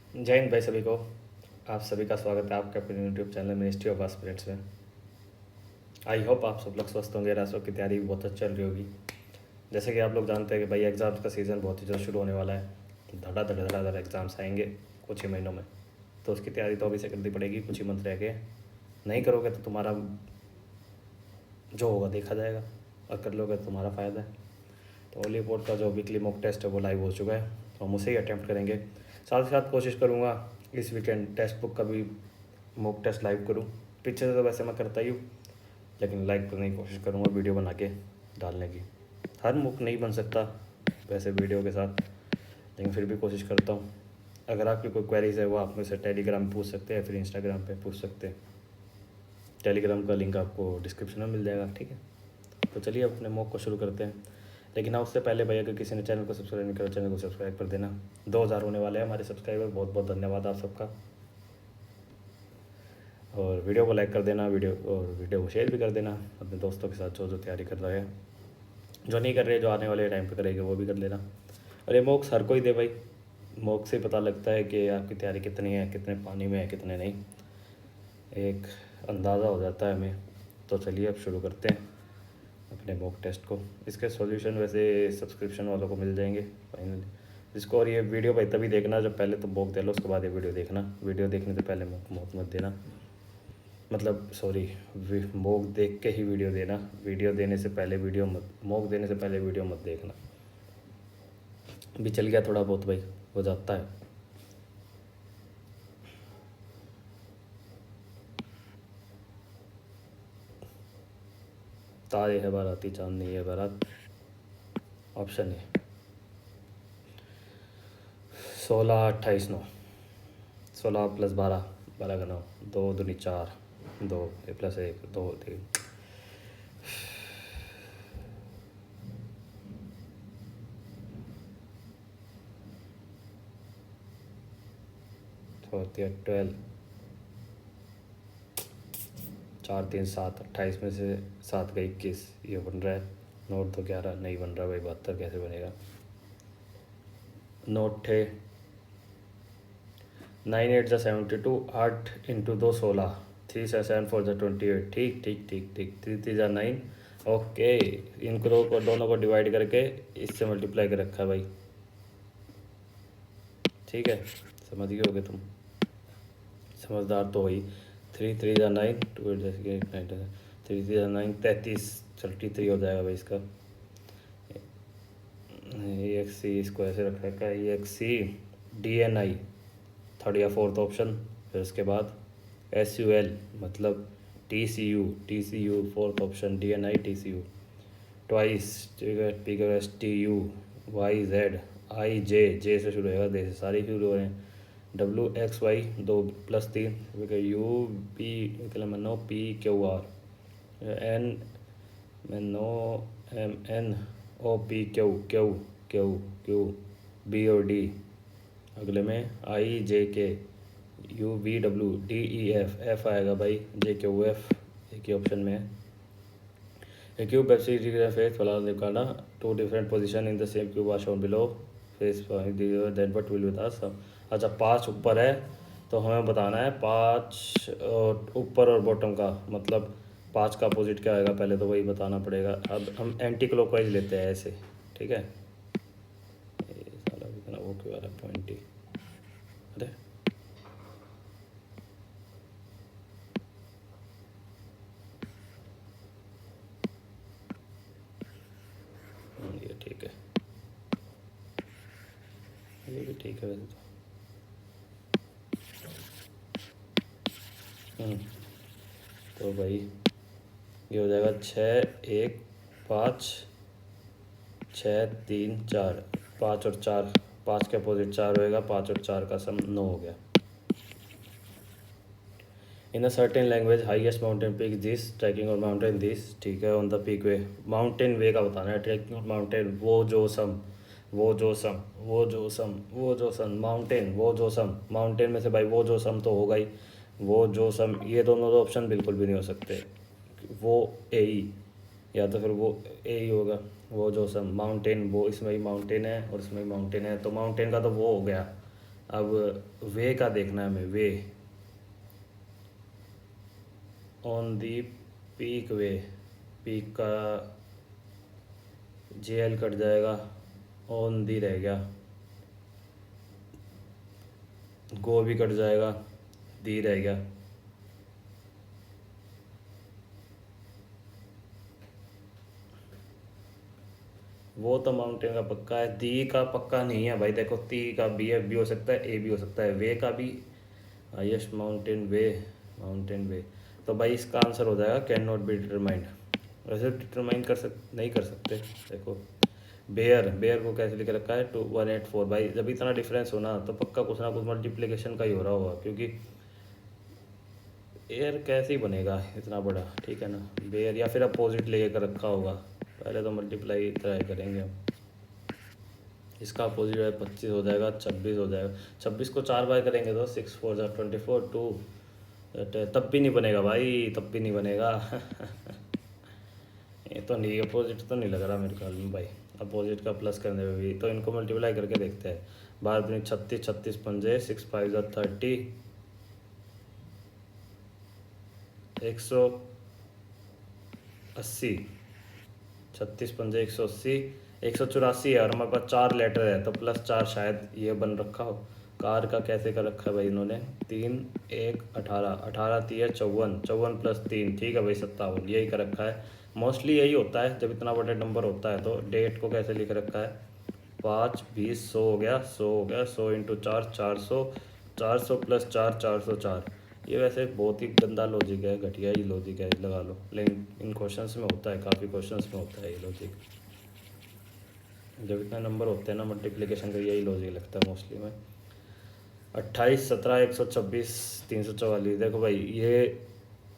जय हिंद भाई सभी को। आप सभी का स्वागत है आपके अपने YouTube channel ministry of aspirants में। आई होप आप सब लोग स्वस्थ होंगे, रास्तों की तैयारी भी बहुत अच्छी चल रही होगी। जैसे कि आप लोग जानते हैं कि भाई एग्ज़ाम्स का सीज़न बहुत ही जल्द शुरू होने वाला है। धड़ा एग्ज़ाम्स आएंगे कुछ ही महीनों में, तो उसकी तैयारी तो अभी से करनी पड़ेगी। कुछ ही मंथ रह गए, नहीं करोगे तो तुम्हारा जो होगा देखा जाएगा, और कर लोगे तो तुम्हारा फ़ायदा है। तो ओली बोर्ड का जो वीकली मॉक टेस्ट है वो लाइव हो चुका है, तो हम उसे ही अटैम्प्ट करेंगे। साथ ही साथ कोशिश करूँगा इस वीकेंड टेक्स्ट बुक का भी मॉक टेस्ट लाइव करूँ। पीछे से तो वैसे मैं करता ही हूँ, लेकिन लाइव करने की कोशिश करूँगा वीडियो बना के डालने की। हर मॉक नहीं बन सकता वैसे वीडियो के साथ, लेकिन फिर भी कोशिश करता हूँ। अगर आपकी कोई क्वेरीज़ है वो आप मुझसे टेलीग्राम पे पूछ सकते हैं, फिर इंस्टाग्राम पे पूछ सकते हैं। टेलीग्राम का लिंक आपको डिस्क्रिप्शन में मिल जाएगा, ठीक है। तो चलिए अपने मॉक को शुरू करते हैं। लेकिन हाँ, उससे पहले भाई अगर किसी ने चैनल को सब्सक्राइब नहीं करा, चैनल को सब्सक्राइब कर देना। 2000 होने वाले हैं हमारे सब्सक्राइबर, बहुत बहुत धन्यवाद आप सबका। और वीडियो को लाइक कर देना, वीडियो को शेयर भी कर देना अपने दोस्तों के साथ जो जो तैयारी कर रहे हैं। जो नहीं कर रहे, जो आने वाले टाइम पे करेंगे वो भी कर लेना। और ये मॉक्स हर कोई दे भाई, मॉक से पता लगता है कि आपकी तैयारी कितनी है, कितने पानी में है, कितने नहीं, एक अंदाज़ा हो जाता है हमें। तो चलिए अब शुरू करते हैं अपने मॉक टेस्ट को। इसके सॉल्यूशन वैसे सब्सक्रिप्शन वालों को मिल जाएंगे फाइनली जिसको। और ये वीडियो भाई तभी देखना जब पहले तो मॉक दे लो, उसके बाद ये वीडियो देखना। वीडियो देखने से पहले मॉक मत देना, मतलब सॉरी, मॉक देख के ही वीडियो देना। वीडियो देने से पहले वीडियो मत, मॉक देने से पहले वीडियो मत देखना। भी चल गया थोड़ा बहुत भाई, हो जाता है। तारे है बाराती, चांद नहीं है बारात। ऑप्शन है 16 28 9। 16 + 12, 12 का 9, 2 दूनी 4, 2 +1 2 3। तो होती है 12, 4 3 7, 28 में से 7 का 21, ये बन रहा है। नोट तो 11 नहीं बन रहा भाई, 72 कैसे बनेगा। नोट थे 9 8 72, 8 × 2 16, 3 7 4 28। ठीक ठीक ठीक ठीक, 3 3 9। ओके, इनको दोनों को डिवाइड करके इससे मल्टीप्लाई कर रखा है भाई, ठीक है। समझ गए होगे तुम, समझदार तो वही। 3 3 9, 2 जैसे कि 9, 3 3 9 33, 33 हो जाएगा भाई इसका। EXC इसको ऐसे रख रखा है, EXC DNI थर्ड या फोर्थ ऑप्शन। फिर उसके बाद SUL मतलब TCU fourth option, DNI TCU। Twice P का TU, YZ IJ, J से शुरू होगा, दे से सारी शुरू हो रहे हैं। WXY 2 + 3, UPMNOPQR, NMNOPQ और D। अगले में IJK UVWDEF, F आएगा भाई, JQF एक ही ऑप्शन में है। A cube FC face वाला निकालना, 2 different position in the same cube are shown below, face then what will be the sum। अच्छा 5 ऊपर है तो हमें बताना है 5 ऊपर और बॉटम का, मतलब 5 का अपोजिट क्या आएगा पहले तो वही बताना पड़ेगा। अब हम एंटी क्लॉकवाइज लेते हैं ऐसे, ठीक है। ये साला कितना वो क्यों आ रहा है 20, अरे ये ठीक है, ये भी ठीक है वैसे तो। तो भाई ये हो जाएगा 6 1 5 6 3 4, 5 और 4, 5 के अपोजिट 4 होएगा, 5 और 4 का सम 9 हो गया। In a certain language highest mountain peak this, trekking और माउंटेन दिस, ठीक है। On the peak way, mountain way का बताना है, ट्रैकिंग और माउंटेन वो जो सम, वो जो सम, वो जो सम, वो जो सम, माउंटेन वो जो सम। माउंटेन में से भाई वो जो सम तो होगा ही, वो जो सम, ये दोनों तो ऑप्शन बिल्कुल भी नहीं हो सकते। वो ए ही, या तो फिर वो ए ही होगा। वो जो सम माउंटेन, वो इसमें ही माउंटेन है और इसमें ही माउंटेन है, तो माउंटेन का तो वो हो गया, अब वे का देखना है हमें, वे on the peak way, peak का जेएल कट जाएगा, ऑन दी रह गया, गो भी कट जाएगा, दी रह गया। वो तो माउंटेन का पक्का है, दी का पक्का नहीं है भाई। देखो ती का बी एफ भी हो सकता है, ए भी हो सकता है, वे का भी हाइएस्ट माउंटेन वे, माउंटेन वे। तो भाई इसका आंसर हो जाएगा कैन नॉट बी डिटरमाइंड। वैसे डिटरमाइन नहीं कर सकते। देखो बेयर, बेयर को कैसे लिख रखा है 2184। भाई जब इतना डिफरेंस हो ना तो पक्का कुछ ना कुछ मल्टीप्लिकेशन का ही हो रहा होगा, क्योंकि एयर कैसे ही बनेगा इतना बड़ा, ठीक है ना। बेयर या फिर अपोजिट लेके कर रखा होगा। पहले तो मल्टीप्लाई ट्राई करेंगे हम। इसका अपोजिट है 25 हो जाएगा, 26 हो जाएगा। 26 को 4 बार करेंगे तो 6 4 जा 24 2, तब भी नहीं बनेगा भाई, तब भी नहीं बनेगा। ये तो नहीं, अपोजिट तो नहीं लग रहा मेरे ख्याल में भाई। अपोजिट का प्लस करने में भी तो इनको मल्टीप्लाई करके देखते हैं। 12 दूनी 36, 36 पंजे 6 5 जा 30, 180, 36 पंजे 180, 184 है और हमारे पास 4 लेटर है तो प्लस 4 शायद ये बन रखा हो। कार का कैसे कर रखा है भाई इन्होंने, 3 1 18, 18 3 54, 54 प्लस 3, ठीक है भाई 57, यही कर रखा है। मोस्टली यही होता है जब इतना बड़ा नंबर होता है। तो डेट को कैसे लिख रखा है, 5 20 100 हो गया, 100 हो गया, 100 इंटू 4 400, 400 प्लस 4 404। ये वैसे बहुत ही गंदा लॉजिक है, घटिया ही लॉजिक है, लगा लो, लेकिन इन क्वेश्चंस में होता है, काफ़ी क्वेश्चंस में होता है ये लॉजिक। जब इतना नंबर होते हैं ना मल्टीप्लिकेशन का, यही लॉजिक लगता है मोस्टली में। 28 17 126 344। देखो भाई ये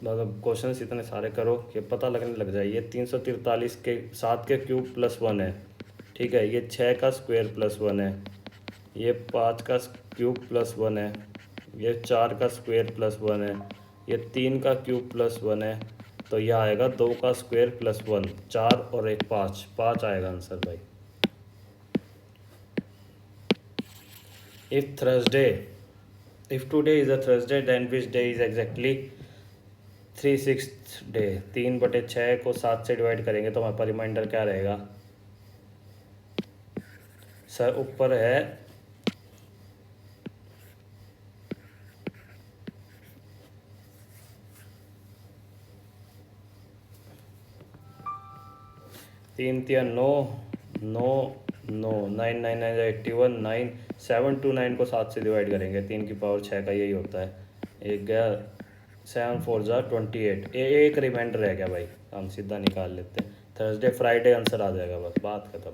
मतलब क्वेश्चंस इतने सारे करो कि पता लगने लग जाए। ये 343 के 7 के क्यूब प्लस 1 है, ठीक है। ये 6 का स्क्वायर प्लस 1 है, ये 5 का क्यूब प्लस 1 है, ये 4 का स्क्वायर प्लस 1 है, ये 3 का क्यूब प्लस 1 है। तो यह आएगा 2 का स्क्वायर प्लस 1, 4 और एक 5, 5 आएगा आंसर भाई। If Thursday, if today is a Thursday, then which day is exactly 3/6 day. 3/6 को 7 से डिवाइड करेंगे तो हमारे पास रिमाइंडर क्या रहेगा सर, ऊपर है 3 3 9 9 9 9 9 9 81 9 7 2 9 को 7 से डिवाइड करेंगे, 3 की पावर 6 का यही होता है। एक गया 7 4 जा 28, एक रिमाइंडर रह गया भाई, हम सीधा निकाल लेते हैं। थर्सडे फ्राइडे आंसर आ जाएगा, बस बात खत्म।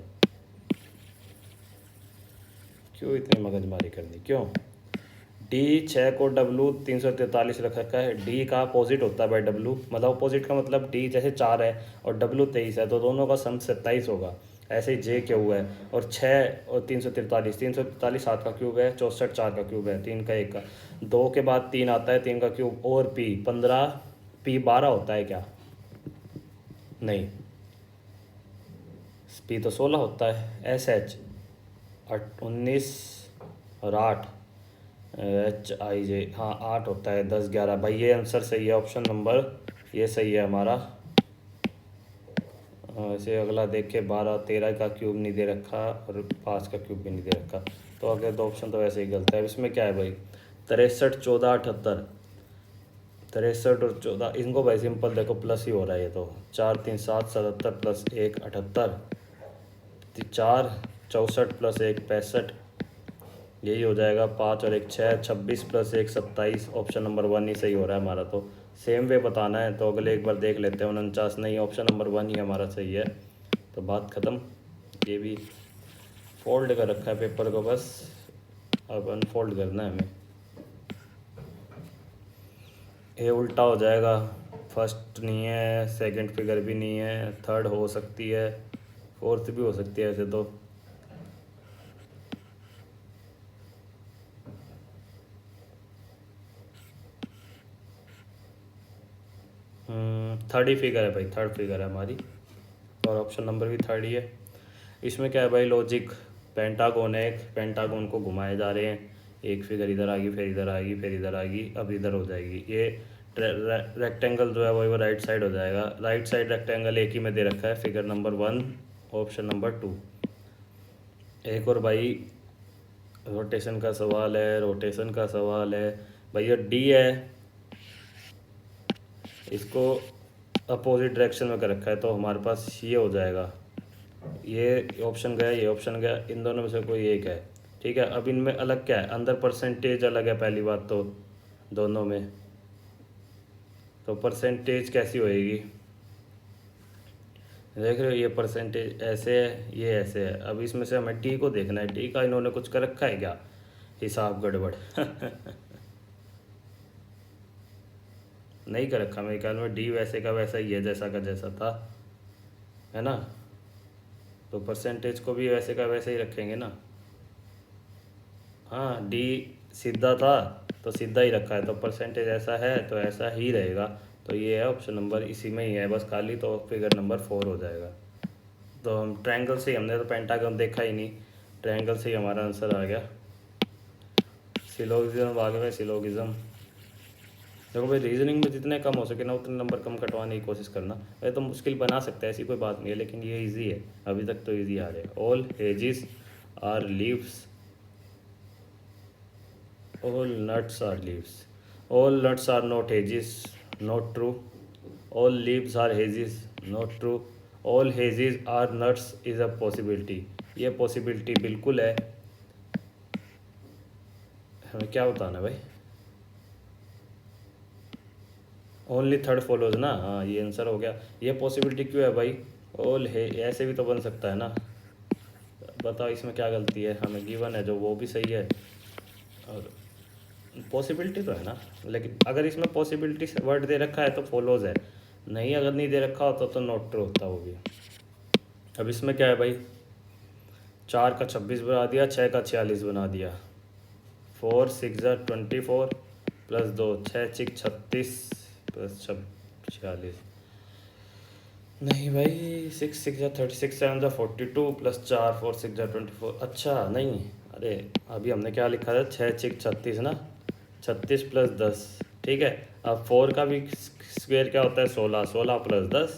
क्यों इतनी मगजमारी करनी, क्यों। डी 6 को डब्लू 343 रख रखा है। डी का अपोजिट होता है भाई डब्लू, मतलब अपोजिट का मतलब डी जैसे 4 है और डब्लू 23 है तो दोनों का सम 27 होगा। ऐसे ही जे क्यू है, और 6 और 343, 343 7 का क्यूब है, 64 4 का क्यूब है, 3 का 1 का, 2 के बाद 3 आता है, 3 का क्यूब और पी 15, पी 12 होता है क्या, नहीं, पी तो 16 होता है। एस एच 19 और 8, एच आई जे, हाँ 8 होता है, 10 11। भाई ये आंसर सही है, ऑप्शन नंबर ये सही है हमारा। ऐसे अगला देखे 12 13 का क्यूब नहीं दे रखा और 5 का क्यूब भी नहीं दे रखा, तो अगले 2 ऑप्शन तो वैसे ही गलत है। इसमें क्या है भाई, 63 14 78, 63 और 14, इनको भाई सिंपल देखो प्लस ही हो रहा है ये तो। 4 3 7 77 प्लस 1 78, 4 64 प्लस 1 65, यही हो जाएगा। 5 और 1 6, 26 प्लस 1 27, ऑप्शन नंबर 1 ही सही हो रहा है हमारा। तो सेम वे बताना है तो अगले एक बार देख लेते हैं। 49 नहीं, ऑप्शन नंबर 1 ही हमारा सही है, तो बात ख़त्म। ये भी फोल्ड कर रखा है पेपर को, बस अब अनफोल्ड करना है हमें। ये उल्टा हो जाएगा, फर्स्ट नहीं है, सेकंड फिगर भी नहीं है, थर्ड हो सकती है, फोर्थ भी हो सकती है ऐसे तो। थर्ड ही फिगर है भाई, थर्ड फिगर है हमारी, और ऑप्शन नंबर भी थर्ड ही है। इसमें क्या है भाई लॉजिक, पेंटागोन है, एक पेंटागोन को घुमाए जा रहे हैं, एक फिगर इधर आ गई, फिर इधर आ गई, फिर इधर आ गई, अब इधर हो जाएगी। ये रेक्टेंगल जो है वो राइट साइड हो जाएगा। राइट साइड रेक्टेंगल एक ही में दे रखा है, फिगर नंबर 1 ऑप्शन नंबर 2। एक और भाई रोटेशन का सवाल है, रोटेशन का सवाल है भैया। डी है, इसको अपोजिट डायरेक्शन में कर रखा है, तो हमारे पास ये हो जाएगा। ये ऑप्शन गया, ये ऑप्शन गया, इन दोनों में से कोई एक है। ठीक है, अब इनमें अलग क्या है, अंदर परसेंटेज अलग है पहली बात तो दोनों में। तो परसेंटेज कैसी होएगी, देख रहे हो, ये परसेंटेज ऐसे है, ये ऐसे है। अब इसमें से हमें टी को देखना है, टी का इन्होंने कुछ कर रखा है क्या, हिसाब गड़बड़ नहीं कर रखा मेरे ख्याल में। डी वैसे का वैसा ही है, जैसा का जैसा था, है ना। तो परसेंटेज को भी वैसे का वैसे ही रखेंगे ना। हाँ, डी सीधा था तो सीधा ही रखा है, तो परसेंटेज ऐसा है तो ऐसा ही रहेगा। तो ये है ऑप्शन नंबर, इसी में ही है बस खाली, तो फिगर नंबर 4 हो जाएगा। तो हम ट्रायंगल से ही, हमने तो पेंटागन देखा ही नहीं, ट्रायंगल से ही हमारा आंसर आ गया। सिलोगिज्म आगे में, सिलोगिज्म देखो भाई, रीजनिंग में जितने कम हो सके ना उतने नंबर कम कटवाने की कोशिश करना। वैसे तो मुश्किल बना सकते हैं, ऐसी कोई बात नहीं है, लेकिन ये इजी है, अभी तक तो इजी आ रहे हैं। All hedges are leaves, all nuts are leaves, all nuts are not hedges, not true, all leaves are hedges, not true, all hedges are nuts is a possibility, ये possibility बिल्कुल है। हमें क्या बताना भाई, ओनली थर्ड फॉलोज ना, हाँ ये आंसर हो गया। ये पॉसिबिलिटी क्यों है भाई, ऑल है, ऐसे भी तो बन सकता है ना। बताओ इसमें क्या गलती है, हमें गिवन है जो वो भी सही है, और पॉसिबिलिटी तो है ना। लेकिन अगर इसमें पॉसिबिलिटी वर्ड दे रखा है तो फॉलोज है, नहीं अगर नहीं दे रखा होता तो नॉट ट्रू होता वो भी। अब इसमें क्या है भाई, 4 का 26 बना दिया, 6 का 46 बना दिया, 4 6 24 प्लस 2 6 6 36 प्लस 46, नहीं भाई 6 6 36 7 42 प्लस 4 4 6 24, अच्छा नहीं, अरे अभी हमने क्या लिखा था, 6 6 36 ना, 36 प्लस 10, ठीक है। अब 4 का भी स्क्वायर क्या होता है, 16, 16 प्लस 10,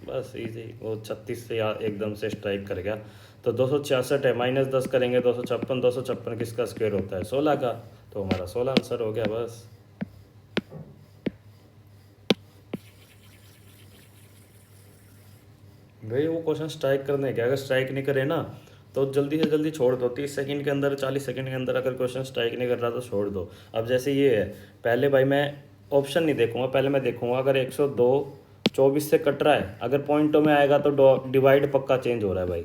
बस इजी, वो 36 से यार एकदम से स्ट्राइक कर गया। तो 266 है, माइनस 10 करेंगे 256, 256 किसका स्क्वायर होता है, 16 का, तो हमारा 16 आंसर हो गया बस। भाई वो क्वेश्चन स्ट्राइक करने के, अगर स्ट्राइक नहीं करे ना तो जल्दी से जल्दी छोड़ दो, 30 सेकंड के अंदर 40 सेकंड के अंदर अगर क्वेश्चन स्ट्राइक नहीं कर रहा तो छोड़ दो। अब जैसे ये है, पहले भाई मैं ऑप्शन नहीं देखूंगा, पहले मैं देखूंगा अगर 102 24 से कट रहा है, अगर पॉइंटों में आएगा तो डिवाइड पक्का चेंज हो रहा है भाई,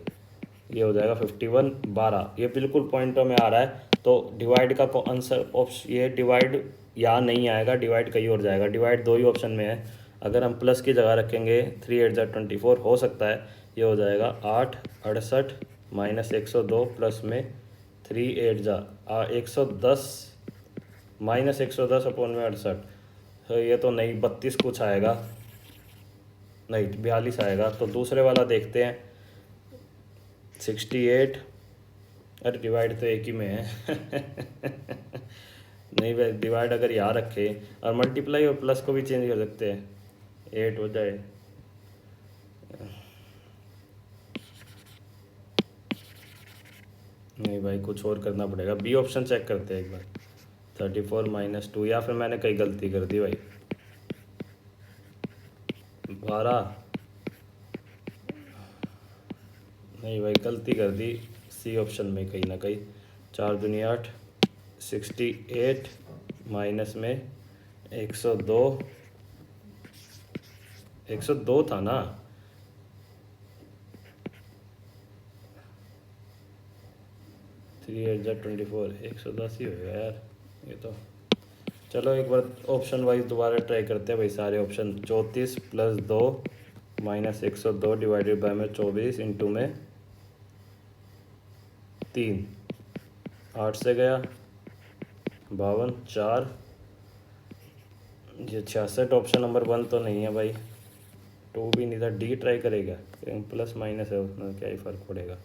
ये हो जाएगा 51 12, ये बिल्कुल पॉइंटों में आ रहा है, तो डिवाइड का आंसर ऑप्शन ये डिवाइड यहाँ नहीं आएगा, डिवाइड कहीं और जाएगा। डिवाइड दो ही ऑप्शन में है, अगर हम प्लस की जगह रखेंगे 3 8 24 हो सकता है, ये हो जाएगा 8 68 माइनस 102 प्लस में 3 8 110 माइनस 110 अपॉन में 68, तो ये तो नहीं 32 कुछ आएगा, नहीं 42 आएगा। तो दूसरे वाला देखते हैं 68, अरे डिवाइड तो एक ही में है नहीं भाई, डिवाइड अगर यहाँ रखे और मल्टीप्लाई और प्लस को भी चेंज कर सकते हैं, 8 हो जाए, नहीं भाई कुछ और करना पड़ेगा। बी ऑप्शन चेक करते हैं एक बार, 34 माइनस 2, या फिर मैंने कहीं गलती कर दी भाई, 12, नहीं भाई गलती कर दी, सी ऑप्शन में कहीं ना कहीं, 4 दूनी 8 68 माइनस में 102, 102 था ना, 3 8 24, 110 ही होगा यार ये तो। चलो एक बार ऑप्शन वाइज दोबारा ट्राई करते हैं भाई, सारे option 34 plus 2 minus 102 divided by में 24 इंटू में 3, 8 से गया 52 4, ये 66, ऑप्शन नंबर 1 तो नहीं है भाई, 2 भी नहीं था, डी ट्राई करेगा, प्लस माइनस है उसमें क्या ही फ़र्क पड़ेगा।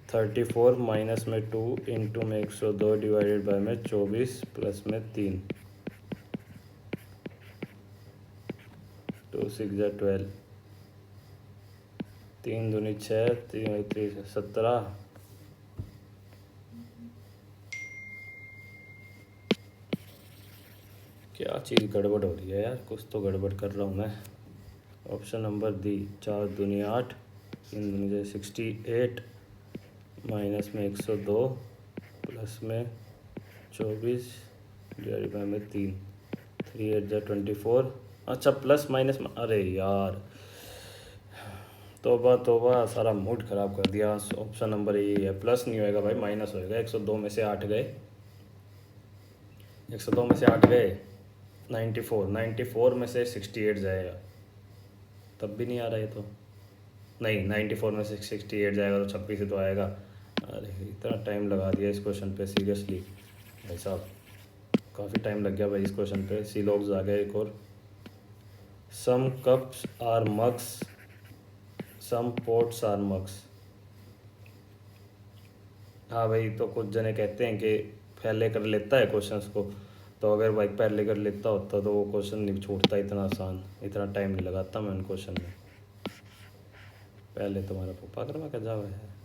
34 माइनस में 2 इंटू में 102 डिवाइडेड बाय में 24 प्लस में 3 2 6 12 3 दूनी 6 3 17 क्या चीज़ गड़बड़ हो रही है यार, कुछ तो गड़बड़ कर रहा हूँ मैं। ऑप्शन नंबर डी 4 दूनी 8 3 दूनी 68 माइनस में 102 प्लस में 24 डिवाइड बाय में 3 3 8 24। अच्छा प्लस माइनस में, अरे यार तोबा तोबा, सारा मूड ख़राब कर दिया। ऑप्शन नंबर ए है, प्लस नहीं होएगा भाई, माइनस होएगा। 102 में से 8 गए, 102 में से 8 गए 94 में से 68 जाएगा, तब भी नहीं आ रहा है तो। नहीं 94 में से 68 जाएगा तो 26 ही तो आएगा। अरे इतना टाइम लगा दिया इस क्वेश्चन पे, सीरियसली भाई साहब काफ़ी टाइम लग गया भाई इस क्वेश्चन पे। सी लॉग्स आ गए एक और। Some cups are mugs, some pots are mugs. हाँ भाई, तो कुछ जने कहते हैं कि पहले कर लेता है क्वेश्चंस को, तो अगर भाई पहले कर लेता होता तो वो क्वेश्चन नहीं छूटता इतना आसान, इतना टाइम नहीं लगाता मैं उन क्वेश्चन में। पहले तुम्हारा पप्पा करवा का जावा है।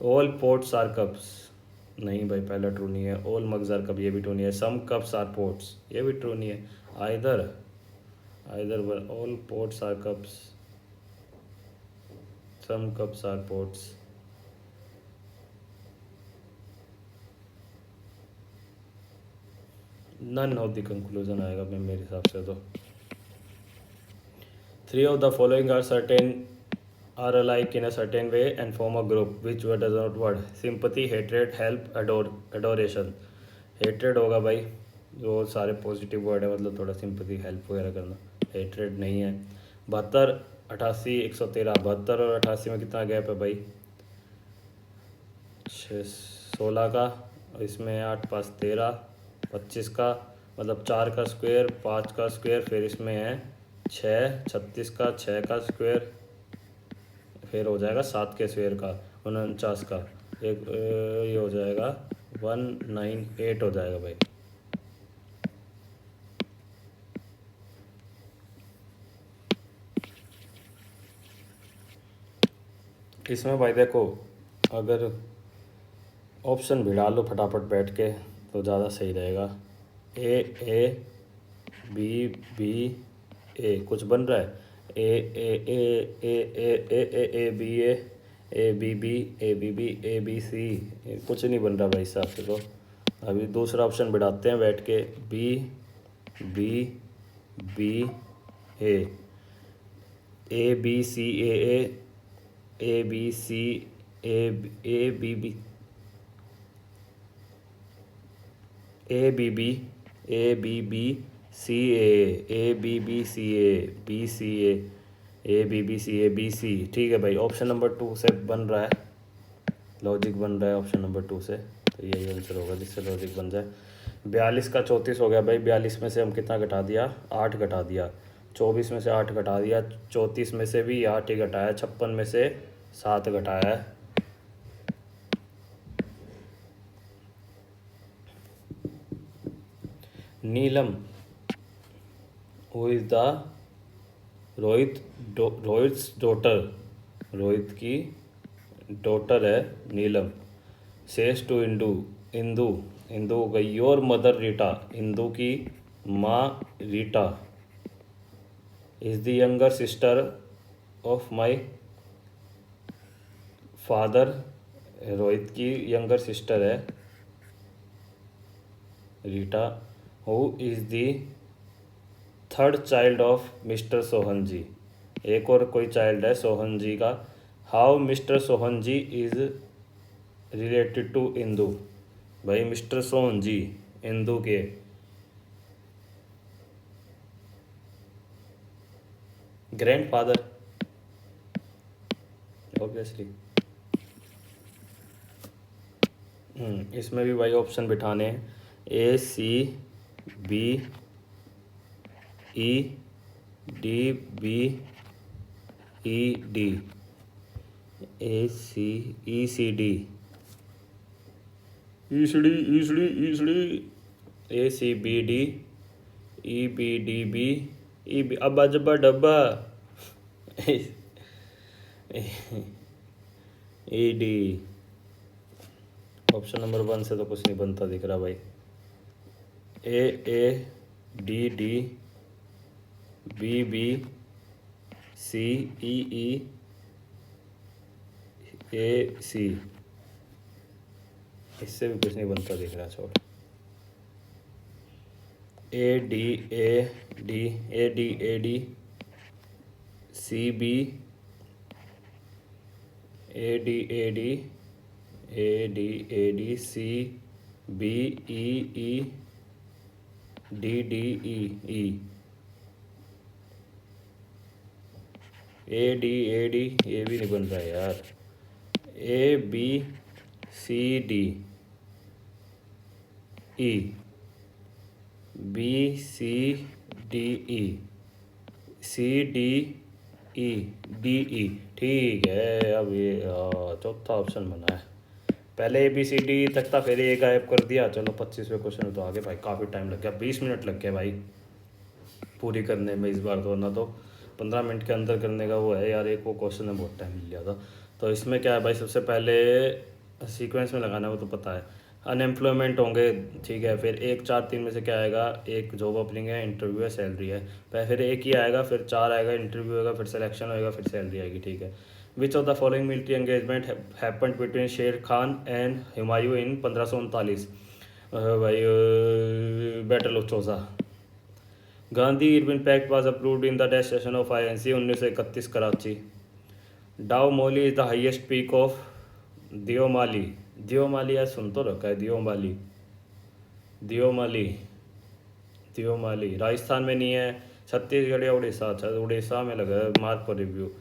ऑल पोट्स आर कप्स, नहीं भाई पहला ट्रू नहीं है। ऑल मग्स आर कप, ये भी ट्रू नहीं है। सम कप्स आर पोट्स, ये भी ट्रू नहीं है। Either all pots are cups, some cups are pots. None of the conclusion आएगा मैं मेरे हिसाब से तो। 3 of the following are alike in a certain way and form a group. Which word does not word? Sympathy, hatred, help, adoration. Hatred होगा भाई, जो सारे पॉजिटिव वर्ड है, मतलब थोड़ा सिंपथी हेल्प वगैरह करना। हेट्रेड नहीं है। 72 88 113, 72 और 88 में कितना गैप है भाई? 16 का, इसमें 8 5 13 25 का, मतलब 4 का स्क्वायर 5 का स्क्वायर, फिर इसमें है 6 36 का 6 का स्क्वायर, फिर हो जाएगा 7 के स्क्वायर का 49 का, एक ये हो जाएगा 198 हो जाएगा भाई। इसमें भाई देखो, अगर ऑप्शन भी डाल लो फटाफट बैठ के तो ज़्यादा सही रहेगा। ए बी बी ए कुछ बन रहा है। A B B A B C, कुछ नहीं बन रहा भाई हिसाब से तो। अभी दूसरा ऑप्शन बढ़ाते हैं बैठ के। B B B A B C A B C A B B A B B C A B B C A B C. ठीक है भाई, ऑप्शन नंबर 2 से बन रहा है, लॉजिक बन रहा है ऑप्शन नंबर 2 से, तो यही आंसर होगा जिससे लॉजिक बन जाए। 42 का 34 हो गया भाई। 42 में से हम कितना घटा दिया? 8 घटा दिया। 24 में से 8 घटा दिया। 34 में से भी 8 ही घटाया। 56 में से 7 घटाया है। Neelam who is the Rohit's daughter, Rohit की डॉटर है नीलम। सेज टू इंदू हो गई योर मदर रीटा, इंदू की माँ Rita is the younger sister of my father, Rohit की यंगर सिस्टर है Rita. Who is the third child of mister Sohan ji, एक और कोई चाइल्ड है सोहन जी का। How mister Sohan ji is related to Indu, भाई मिस्टर सोहन जी इंदू के ग्रैंडफादर ऑब्वियसली। इसमें भी भाई ऑप्शन बिठाने हैं। A C B E D B E D, ACECD ACBD EBDB अब्बा जब्बा डब्बा ED। ऑप्शन नंबर 1 से तो कुछ नहीं बनता दिख रहा भाई। AADD BBCEEAC, इससे भी कुछ नहीं बनता दिख रहा। छोड़। ADAD CB ADAD CBEE DDEE ADAD, ये भी नहीं बन रहा यार। ABCD E BCDE CDEDE, ठीक है। अब ये चौथा ऑप्शन बना है। पहले ABCD तक था, फिर ये गायब कर दिया। चलो 25वें क्वेश्चन तो आगे भाई। काफ़ी टाइम लग गया, 20 मिनट लग गए भाई पूरी करने में इस बार। तो ना तो 15 मिनट के अंदर करने का वो है यार। एक वो क्वेश्चन में बहुत टाइम मिल गया था। तो इसमें क्या है भाई, सबसे पहले सीक्वेंस में लगाना है, वो तो पता है। अनएम्प्लॉयमेंट होंगे, ठीक है। फिर 1 4 3 में से क्या आएगा? एक जॉब ओपनिंग है, इंटरव्यू है, सैलरी है। फिर एक ही आएगा, फिर 4 आएगा, इंटरव्यू होगा, फिर सिलेक्शन होएगा, फिर सैलरी आएगी, ठीक है। Which of the following military engagement happened between Sher Khan and Humayun in 1539? भाई battle of Chausa. Gandhi Irwin pact was approved in the dash session of INC 1931 Karachi. Deomali is the highest peak of Deomali. Deomali यार सुन तो रखा है, दियोमाली दियोमाली राजस्थान में नहीं है, छत्तीसगढ़ या उड़ीसा। अच्छा, उड़ीसा में लगा है। Mark for review.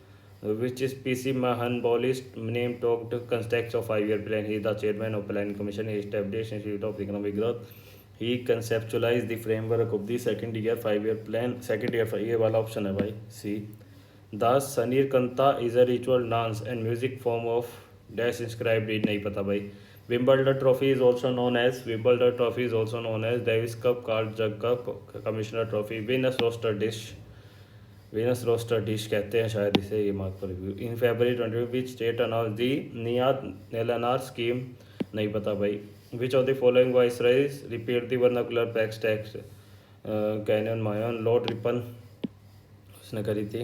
Which is PC Mahanboli's name talked context of 5-year plan. He is the chairman of Planning Commission. He established Institute of Economic Growth. He conceptualized the framework of the second year 5-year plan. Second year 5, ये वाला option है भाई, C। The Sanir Kanta is a ritual dance and music form of dash inscribed in, नहीं पता भाई। Wimbledon Trophy is also known as Davis Cup, Carl Jug Cup, Commissioner Trophy, Venus roaster dish कहते हैं शायद इसे। ये mark for review. In February 20 which state announce the Niyad Nellanar scheme, नहीं पता भाई। Which of the following viceroys repeat the vernacular packs tax? Canning Mayo, lord Ripon उसने करी थी,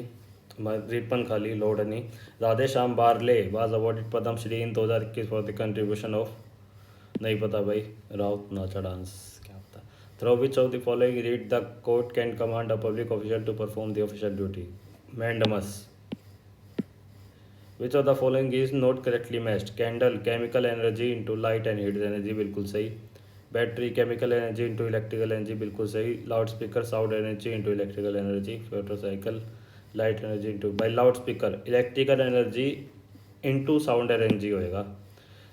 रिपन खाली, लॉर्ड नहीं। Radhe Shyam Barle was awarded Padma Shri in 2021 for the contribution of, नहीं पता भाई, Raut Nacha dance. Through which of the following read the court can command a public official to perform the official duty? Mandamus. Which of the following is not correctly matched? Candle, chemical energy into light and heat energy, बिल्कुल सही। Battery, chemical energy into electrical energy, बिल्कुल सही। Loudspeaker, sound energy into electrical energy। Photocycle, light energy into, by loudspeaker electrical energy into sound energy होएगा।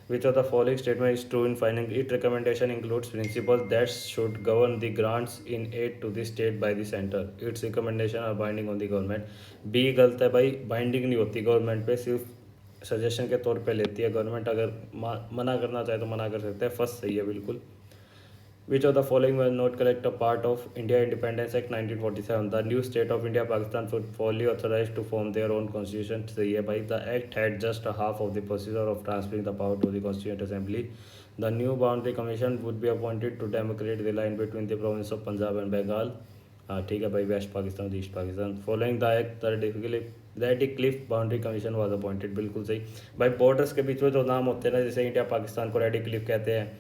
Which of the following statement is true in finding it? Recommendation includes principles that should govern the grants in aid to the state by the center. Its recommendation are binding on the government. B गलत है भाई, binding नहीं होती government पे, सिर्फ suggestion के तौर पे लेती है गवर्नमेंट। अगर मना करना चाहे तो मना कर सकते हैं। फर्स्ट सही है बिल्कुल। Which of the following was not correct? A part of India Independence Act 1947. The new state of India Pakistan would fully authorized to form their own constitution. सही है भाई। The act had just a half of the procedure of transferring the power to the Constituent Assembly. The new boundary commission would be appointed to demarcate the line between the province of Punjab and Bengal. हाँ ठीक है भाई, west Pakistan और east Pakistan. Following the act Radcliffe boundary commission was appointed, बिल्कुल सही भाई। Borders के बीच में जो नाम होते हैं ना, जैसे इंडिया पाकिस्तान को रेडिक्लिफ कहते हैं,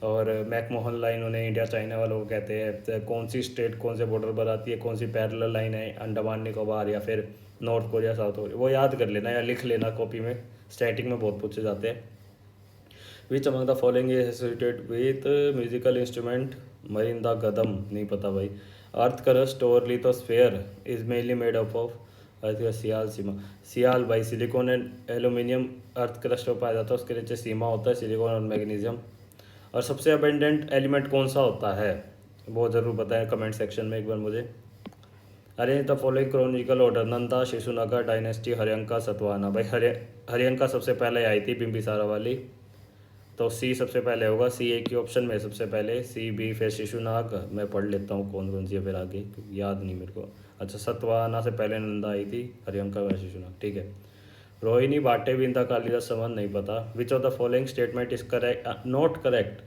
और मैकमोहन लाइन उन्हें इंडिया चाइना वालों को कहते हैं। तो कौन सी स्टेट कौन से बॉर्डर बनाती है, कौन सी पैरेलल लाइन है, अंडमान निकोबार या फिर नॉर्थ कोरिया, साउथ कोरिया, वो याद कर लेना या लिख लेना कॉपी में। स्टैटिक में बहुत पूछे जाते हैं। Which among the following is associated with musical instrument? मरिंदा गदम, नहीं पता भाई। अर्थ क्रस्ट और lithosphere is mainly made up of, sial sima, sial भाई। Silicon and aluminium earth crust में पाया जाता है, उसके नीचे सीमा होता है, सिलिकॉन और मैग्नीशियम। और सबसे अबेंडेंट एलिमेंट कौन सा होता है, वो ज़रूर बताएं कमेंट सेक्शन में एक बार मुझे। Arrange the following chronological order: Nanda, Shishunaga dynasty, Haryanka, Satavahana. भाई हर्यंका सबसे पहले आई थी, बिंबिसारा वाली, तो सी सबसे पहले होगा। सी एक ही ऑप्शन में सबसे पहले, सी बी फिर शिशुनाग। मैं पढ़ लेता हूँ कौन कौन सी है फिर आगे, क्योंकि याद नहीं मेरे को। अच्छा, सतवाहना से पहले नंदा आई थी, हरियंका व शिशुनाग, ठीक है। रोहिणी भाटे विंदा कालिदास संबंध नहीं पता। Which of the following statement is correct, not correct.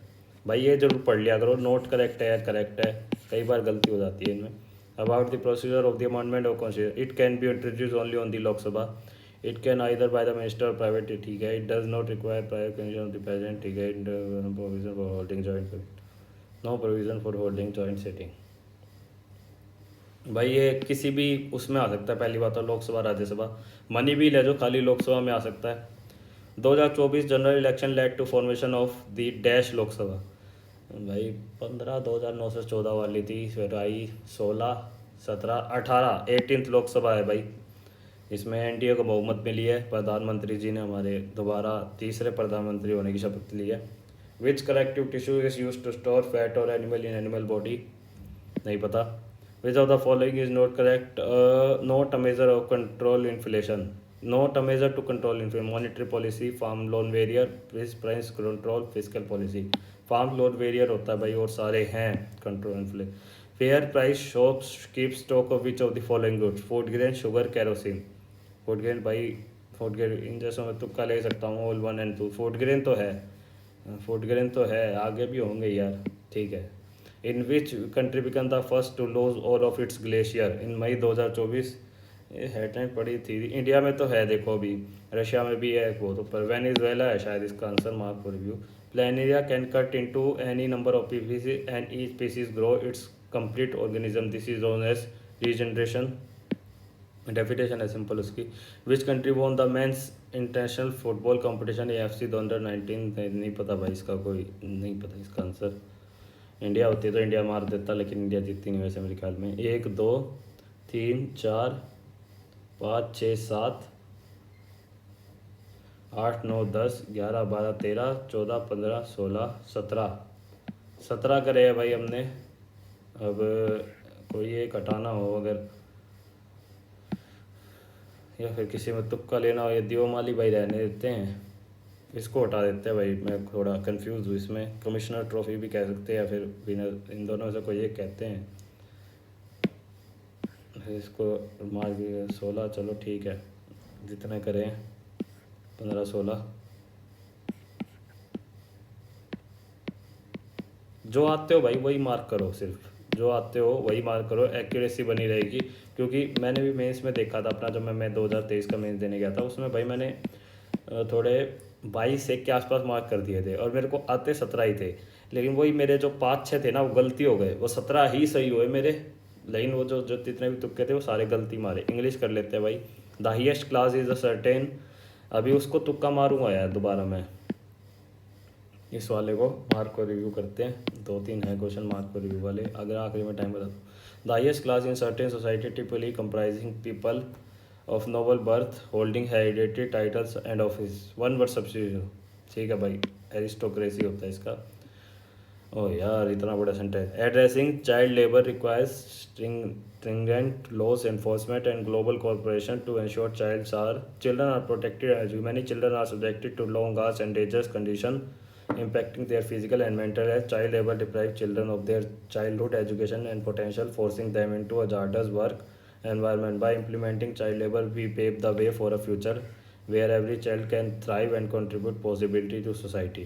भाई ये जरूर पढ़ लिया करो, नॉट करेक्ट है या करेक्ट है, कई बार गलती हो जाती है इनमें। About the procedure of the amendment of constitution: it can be introduce only on the Lok Sabha. It can either by the minister और प्राइवेट, ठीक है। It does not require prior consent of the president, ठीक है। Provision for holding joint, no provision for holding joint sitting. भाई ये किसी भी उसमें आ सकता है, पहली बात तो लोकसभा राज्यसभा। मनी बिल है जो खाली लोकसभा में आ सकता है। 2024 general election led to formation of the dash Lok Sabha. भाई 15 2009 से 14 वाली थी, फिर आई 16 17 18 18th लोकसभा है भाई। इसमें एनडीए को बहुमत मिली है, प्रधानमंत्री जी ने हमारे दोबारा तीसरे प्रधानमंत्री होने की शपथ ली है। Which connective tissue is use to store fat और एनिमल इन एनिमल बॉडी, नहीं पता। Which of the following is not correct, not a measure of control inflation, not a measure to control inflation, monetary policy, farm loan waiver, price control, fiscal policy. Farm loan waiver होता है भाई, और सारे हैं control inflation. Fair price shops keep stock of which of the following goods: food grain, sugar, kerosene. Food grain भाई, food grain in जैसों में तुक्का ले सकता हूँ, ऑल 1 and 2। फूड ग्रेन तो है, फूड ग्रेन तो है, आगे भी होंगे यार, ठीक है। In which country become the first to lose all of its glacier in May 2024। ये हेडलाइन पड़ी थी। इंडिया में तो है देखो अभी, रशिया में भी है वो तो, पर वेनेजुएला है शायद इसका answer. Mark for review: planaria can cut into any number of pieces and each species grow its complete organism, this is known as regeneration. Definition है सिंपल उसकी। Which country won the men's international football competition AFC 2019, नहीं पता भाई इसका, कोई नहीं पता इसका आंसर। इंडिया होती तो इंडिया मार देता, लेकिन इंडिया जीतती नहीं वैसे मेरे ख्याल में। 1 2 3 4 5 6 7 8 9 10 11 12 13 14 15 16 17 17 करे है भाई हमने। अब कोई एक हटाना हो अगर, या फिर किसी में तुक्का लेना हो, या दियोमाली भाई रहने देते हैं, इसको हटा देते हैं भाई। मैं थोड़ा कंफ्यूज हूँ इसमें। कमिश्नर ट्रॉफी भी कह सकते हैं या फिर विनर, इन दोनों में से कोई एक कहते हैं। इसको मार भी 16, चलो ठीक है, जितने करें 15 16। जो आते हो भाई वही मार्क करो, सिर्फ जो आते हो वही मार्क करो, एक्यूरेसी बनी रहेगी। क्योंकि मैंने भी मेंस में देखा था अपना, जब मैं 2023 का मेंस देने गया था, उसमें भाई मैंने थोड़े 22 1 के आसपास मार्क कर दिए थे, और मेरे को आते 17 ही थे। लेकिन वही मेरे जो 5 6 थे ना, वो गलती हो गए, वो 17 ही सही हुए मेरे। लेकिन वो जो जो जितने भी तुक्के थे वो सारे गलती मारे। इंग्लिश कर लेते हैं भाई। The highest class is a certain, अभी उसको तुक्का मारूंगा यार दोबारा मैं। इस वाले को मार्क को रिव्यू करते हैं, 2 3 है क्वेश्चन मार्क को रिव्यू वाले, अगर आखिरी में टाइम बता। The highest class in certain society typically comprising people of noble birth holding hereditary titles and office, 1 word substitution, ठीक है भाई, एरिस्टोक्रेसी होता है इसका। ओ यार इतना बड़ा sentence. Addressing child labour requires stringent laws enforcement and global cooperation to ensure children are protected and educated. Many children are subjected to long hours and dangerous conditions impacting their physical and mental health. Child labor deprives children of their childhood education and potential, forcing them into a hazardous work environment. By implementing child labor, we pave the way for a future where every child can thrive and contribute positively to society.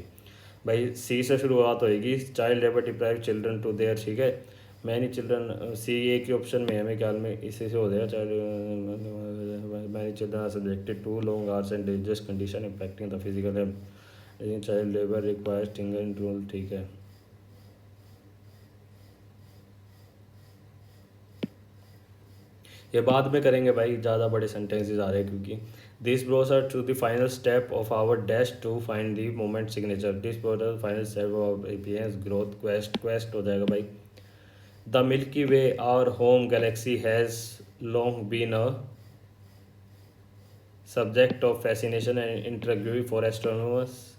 भाई सी से शुरुआत होएगी, child labour deprive children to their, ठीक है। Many children, सी एक ही option में है मेरे ख्याल में, इसी से हो जाएगा। Child many children are subjected to long hours and dangerous condition impacting the physical health. Child labour requires stringent rule, ठीक है। ये बाद में करेंगे भाई, ज़्यादा बड़े सेंटेंसेस आ रहे हैं क्योंकि। This bros are to the final step of our dash to find the moment signature. This bros are final step of APS growth quest, quest हो जाएगा भाई। The milky way our home galaxy has long been a subject of fascination and intrigue for astronomers.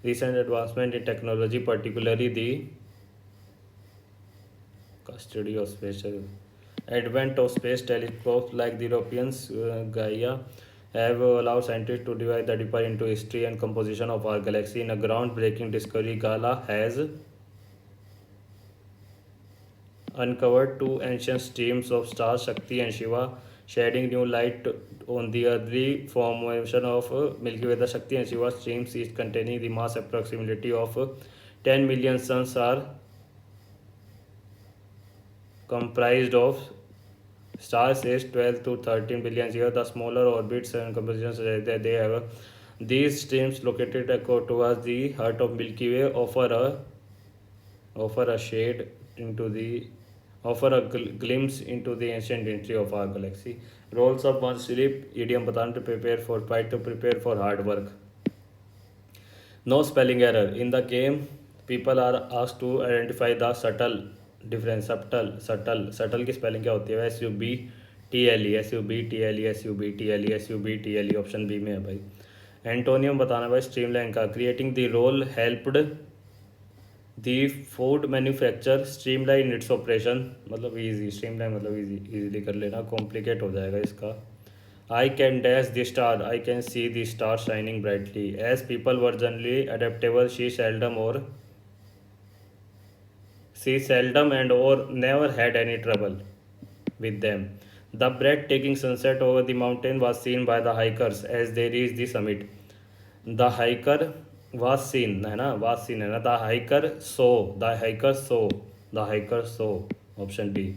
Recent advancement in technology, particularly the custody of spatial Advent of space telescopes like the Europeans Gaia have allowed scientists to dive the deeper into history and composition of our galaxy. In a groundbreaking discovery, Gala has uncovered two ancient streams of stars, Shakti and Shiva, shedding new light on the early formation of Milky Way. The Shakti and Shiva streams, each containing the mass approximately of 10 million suns, are comprised of stars aged 12 to 13 billion years. The smaller orbits and compositions suggest that they have these streams located towards the heart of Milky Way offer a shade into the offer a glimpse into the ancient history of our galaxy. Roles of one sleep, idiom batan to prepare for fight, to prepare for hard work. No spelling error. In the game, people are asked to identify the subtle difference. Subtle की spelling क्या होती है? SUBTLE option B में है भाई. Antonym बताना भाई streamline का. Creating the role helped the food manufacture streamline its operation. मतलब ईजी, स्ट्रीमलाइन मतलब ईजी, ईजिली कर लेना, कॉम्प्लिकेट हो जाएगा इसका. I can dash the star, I can see the star shining brightly. As people were generally adaptable, she seldom and or never had any trouble with them. The breathtaking sunset over the mountain was seen by the hikers as they reached the summit. The hiker was seen, है ना, was seen है ना. The hiker saw. Option D.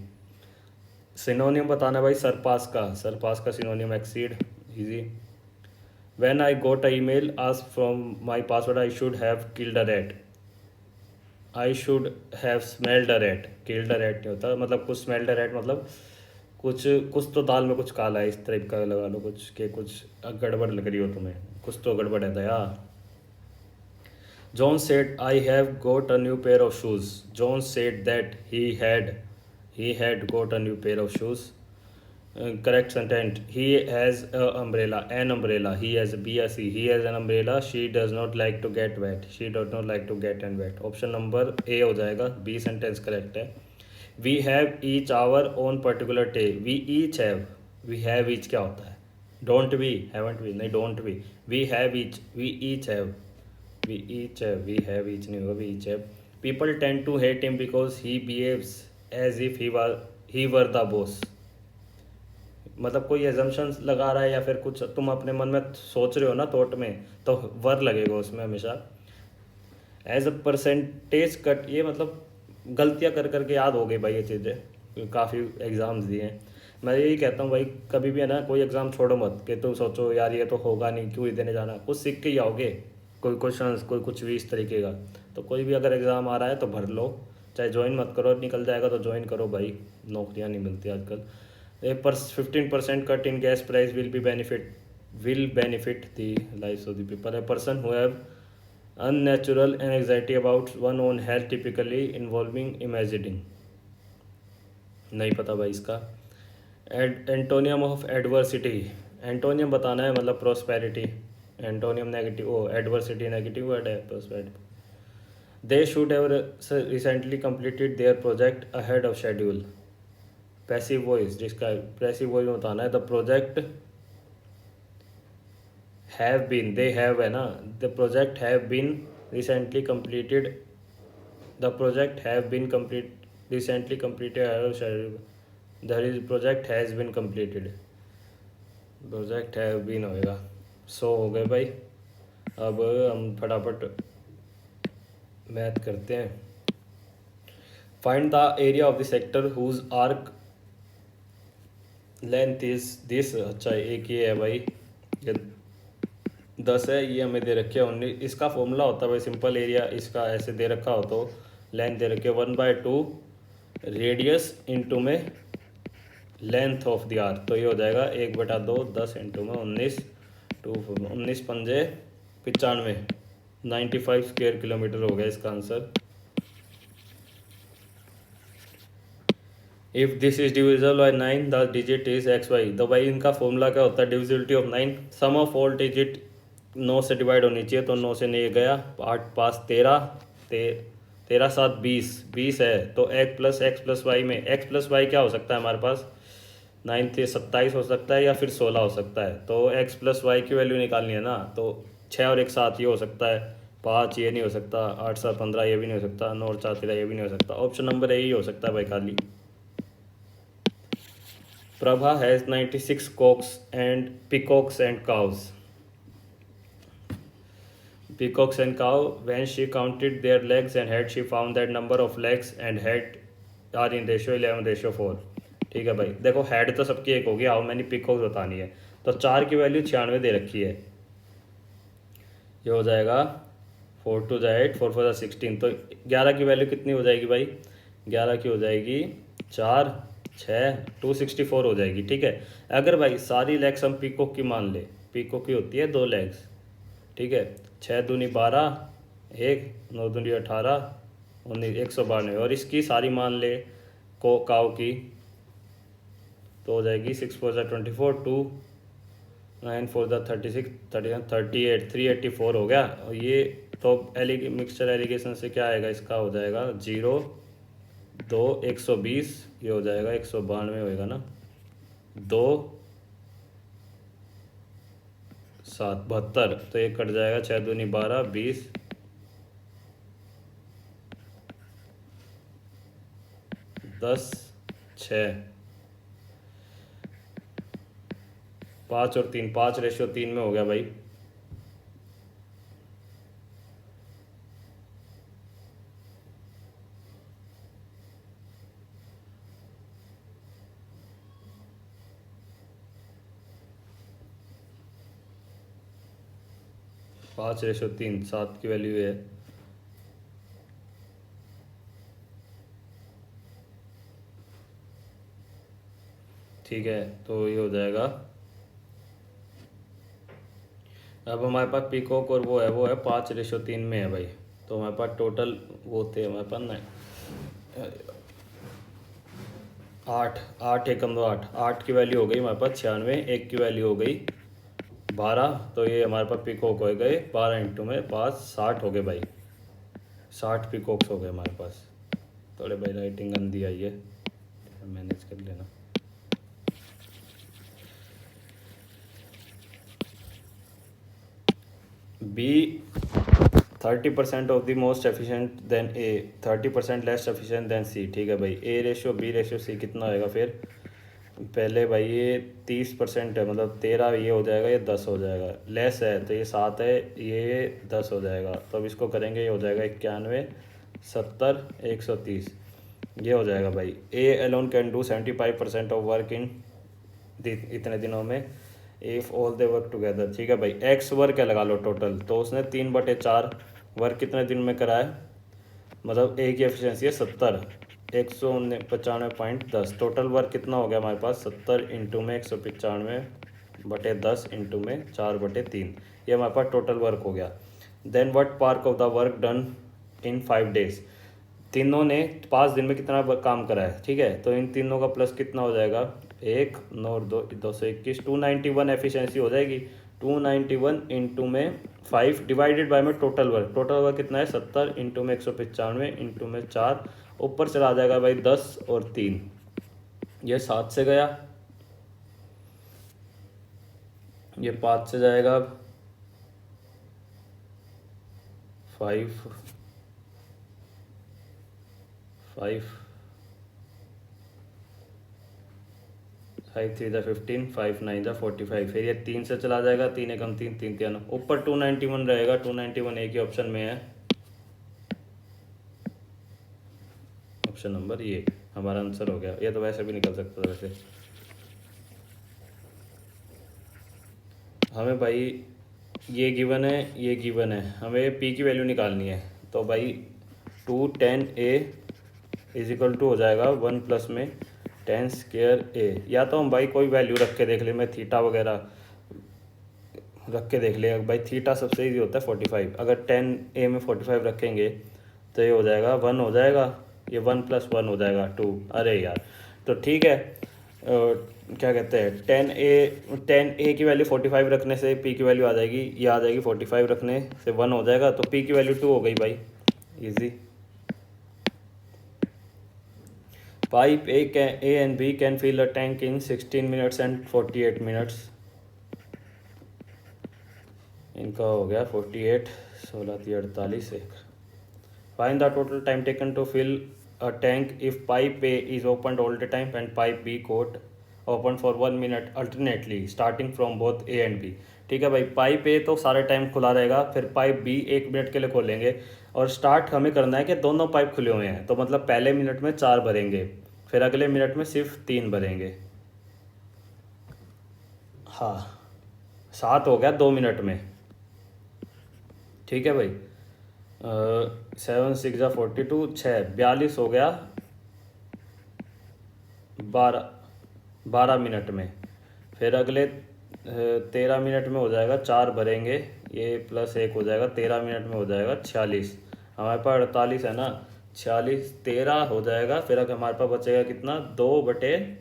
सिनोनियम बताना भाई surpass का synonym exceed, easy. When I got a email ask from my password I should have killed a rat. I should have smelled a rat. Killed a rat नहीं होता, मतलब कुछ smelled a rat मतलब कुछ कुछ तो दाल में कुछ काला है, इस टाइप का लगा लो कुछ के कुछ गड़बड़ लग रही हो तुम्हें, कुछ तो गड़बड़ है दया. John said, I have got a new pair of shoes. John said that he had got a new pair of shoes. Correct sentence. He has an umbrella. He has a BSC. He has an umbrella. She does not like to get wet. She does not like to get and wet. Option number A हो जाएगा. B sentence correct है. We have each our own particular day. We each have. We have each क्या होता है? Don't we? Haven't we? नहीं don't we. We have each. We each have. We have each नहीं होगा, we each have. People tend to hate him because he behaves as if he were the boss. मतलब कोई assumptions लगा रहा है या फिर कुछ तुम अपने मन में सोच रहे हो ना थॉट में, तो वर लगेगा उसमें हमेशा. एज अ परसेंटेज कट, ये मतलब गलतियाँ कर करके याद हो गई भाई ये चीज़ें, काफ़ी एग्ज़ाम्स दिए हैं. मैं यही कहता हूँ भाई कभी भी है ना कोई एग्ज़ाम छोड़ो मत कि तुम सोचो यार ये तो होगा नहीं, क्यों ही देने जाना. कुछ सीख के ही आओगे, कोई क्वेश्चंस कोई कुछ भी इस तरीके का. तो कोई भी अगर एग्ज़ाम आ रहा है तो भर लो, चाहे ज्वाइन मत करो, निकल जाएगा तो ज्वाइन करो भाई, नौकरियां नहीं मिलती आजकल. 15% cut in gas price will benefit the lives of the people. A person who have unnatural anxiety about one own health typically involving imagining. नहीं पता भाई इसका. Antonym of adversity. एंटोनियम बताना है मतलब prosperity. Antonym negative, oh adversity negative word है, prosperity. They should have recently completed their project ahead of schedule. Passive voice, जिसका passive voice में बताना है the project have been, they have है ना, the project have been recently completed. The project have been recently completed ahead of schedule. The project has been completed. Project have been होएगा. So हो गए भाई. अब हम फटाफट मैथ करते हैं. Find the area of the sector whose arc length is this. अच्छा एक ये है भाई, ये 10 है, ये हमें दे रखे है 19. इसका फॉर्मूला होता है भाई सिंपल एरिया, इसका ऐसे दे रखा हो तो लेंथ दे रखे 1/2 रेडियस इंटू में लेंथ ऑफ द आर्क, तो ये हो जाएगा 1/2 10 इंटू में 19 19 पंजे 95 95 स्क्वायर किलोमीटर हो गया इसका answer. If this is divisible by 9 the digit is XY. तो भाई इनका फॉर्मूला क्या होता है, divisibility of 9, sum of all digit 9 से डिवाइड होनी चाहिए, तो 9 से नहीं गया, 8 5 13 13 7 20, 20 है तो एक्स प्लस वाई में एक्स प्लस वाई क्या हो सकता है हमारे पास, 9 से 27 हो सकता है या फिर 16 हो सकता है। तो एक्स प्लस वाई की वैल्यू निकालनी है ना, तो 6 और 1 7 ये हो सकता है, 5 ये नहीं हो सकता, 8 7 15 ये भी नहीं हो सकता, 9 और 4 13 ये भी नहीं हो सकता। ऑप्शन नंबर ए ही हो सकता है भाई खाली। Prabha has 96 cocks and peacocks and cows. Peacocks and cow. When she counted their legs and head, she found that number of legs and head are in ratio 11:4. ठीक है भाई, देखो हेड तो सबकी एक होगी, हाउ मैनी पिकॉक्स बतानी है। तो 4 की वैल्यू 96 दे रखी है, ये हो जाएगा 4 2 8 4 4 16। तो 11 की वैल्यू कितनी हो जाएगी भाई, 11 की हो जाएगी 4 6 264 हो जाएगी। ठीक है, अगर भाई सारी लेग्स हम पीकॉक की मान ले, पीकॉक की होती है 2 लेग्स, ठीक है, 6 दूनी 12, 1 9 दूनी 18 19 192, और इसकी सारी मान ले को काव की, तो हो जाएगी 6 4 24 2 9 4 36 31 38 384 हो गया। और ये तो मिक्सचर एलिगेशन से क्या आएगा, इसका हो जाएगा 0 2 120, ये हो जाएगा 192 होएगा ना, 2 7 72, तो ये कट जाएगा 6 दूनी 12 20 10 6 5 और 3 5:3 में हो गया भाई। पाँच रेशो तीन, 7 की वैल्यू है। ठीक है, तो ये हो जाएगा। अब हमारे पास पीकॉक और वो है 5:3 में है भाई। तो हमारे पास टोटल वो थे हमारे पास ना 8 एकम 2 8 की वैल्यू हो गई हमारे पास 96, 1 की वैल्यू हो गई 12, तो ये हमारे पास पीकॉक हो गए 12 इंटू में 5 60 हो गए भाई, 60 पीकॉक्स हो गए हमारे पास। थोड़े भाई राइटिंग गंदी आई है, मैनेज कर लेना। B 30% of the most efficient than A, 30% less efficient than C. ठीक है भाई, A ratio B ratio C कितना होएगा फिर, पहले भाई ये 30% है, मतलब 13 ये हो जाएगा, ये 10 हो जाएगा, लेस है तो ये 7 है, ये 10 हो जाएगा। तो अब इसको करेंगे, ये हो जाएगा 91 70 130, ये हो जाएगा भाई। A alone can do 75% of work in इतने दिनों में if all they work together. ठीक है भाई, एक्स वर्क है लगा लो टोटल, तो उसने 3/4 वर्क कितने दिन में करा है, मतलब ए की एफिशिएंसी है 70, 195.10, टोटल वर्क कितना हो गया हमारे पास 70 इंटू में 195/10 इंटू में 4/3, ये हमारे पास टोटल वर्क हो गया। Then what part of the work done in 5 days, तीनों ने 5 दिन में कितना काम करा है। ठीक है, तो इन तीनों का प्लस कितना हो जाएगा, 1 9 2 221, 291 एफिशिएंसी हो जाएगी। 291 इंटू में 5 डिवाइडेड बाय में टोटल वर्क कितना है 70 इंटू में 195 इंटू में 4, ऊपर चला जाएगा भाई 10 और 3, ये 7 से गया, ये 5 से जाएगा, 5 5 5 3 15 5 9 45, फिर ये 3 से चला जाएगा, 3 एकम 3 3 3, ऊपर 291 रहेगा, 291 एक ही ऑप्शन में है, ऑप्शन नंबर ये हमारा आंसर हो गया। ये तो वैसे भी निकल सकता था वैसे। हमें भाई ये गिवन है, ये गिवन है, हमें पी की वैल्यू निकालनी है। तो भाई 2 10 ए इज इक्वल टू हो जाएगा 1 प्लस में 10 स्क्वायर ए, या तो हम भाई कोई वैल्यू रख के देख ले, मैं थीटा वगैरह रख के देख ले भाई, थीटा सबसे ईजी होता है 45, अगर 10 ए में 45 रखेंगे तो ये हो जाएगा 1 हो जाएगा, ये 1 + 1 हो जाएगा 2। अरे यार, तो ठीक है, क्या कहते हैं 10 ए की वैल्यू 45 रखने से पी की वैल्यू आ जाएगी, ये आ जाएगी 45 रखने से 1 हो जाएगा, तो पी की वैल्यू 2 हो गई भाई, easy. Pipe A and B can fill a tank in 16 minutes and 48 minutes. इनका हो गया 48, 16 3 48 1. Find the total time taken to fill a tank if pipe A is opened all the time and pipe B quote open for 1 minute alternately starting from both A and B. ठीक है भाई, pipe ए तो सारे time खुला रहेगा, फिर pipe B 1 minute के लिए खोलेंगे और स्टार्ट हमें करना है कि दोनों पाइप खुले हुए हैं, तो मतलब पहले मिनट में 4 भरेंगे, फिर अगले मिनट में सिर्फ 3 भरेंगे. हाँ, 7 हो गया 2 मिनट में. ठीक है भाई, 7 6 जा 42, 42 हो गया 12 मिनट में. फिर अगले 13 मिनट में हो जाएगा 4 भरेंगे, ये प्लस 1 हो जाएगा, 13 मिनट में हो जाएगा 46. हमारे पास 48 है ना, 46 13 हो जाएगा. फिर अगर हमारे पास बचेगा कितना, 2/3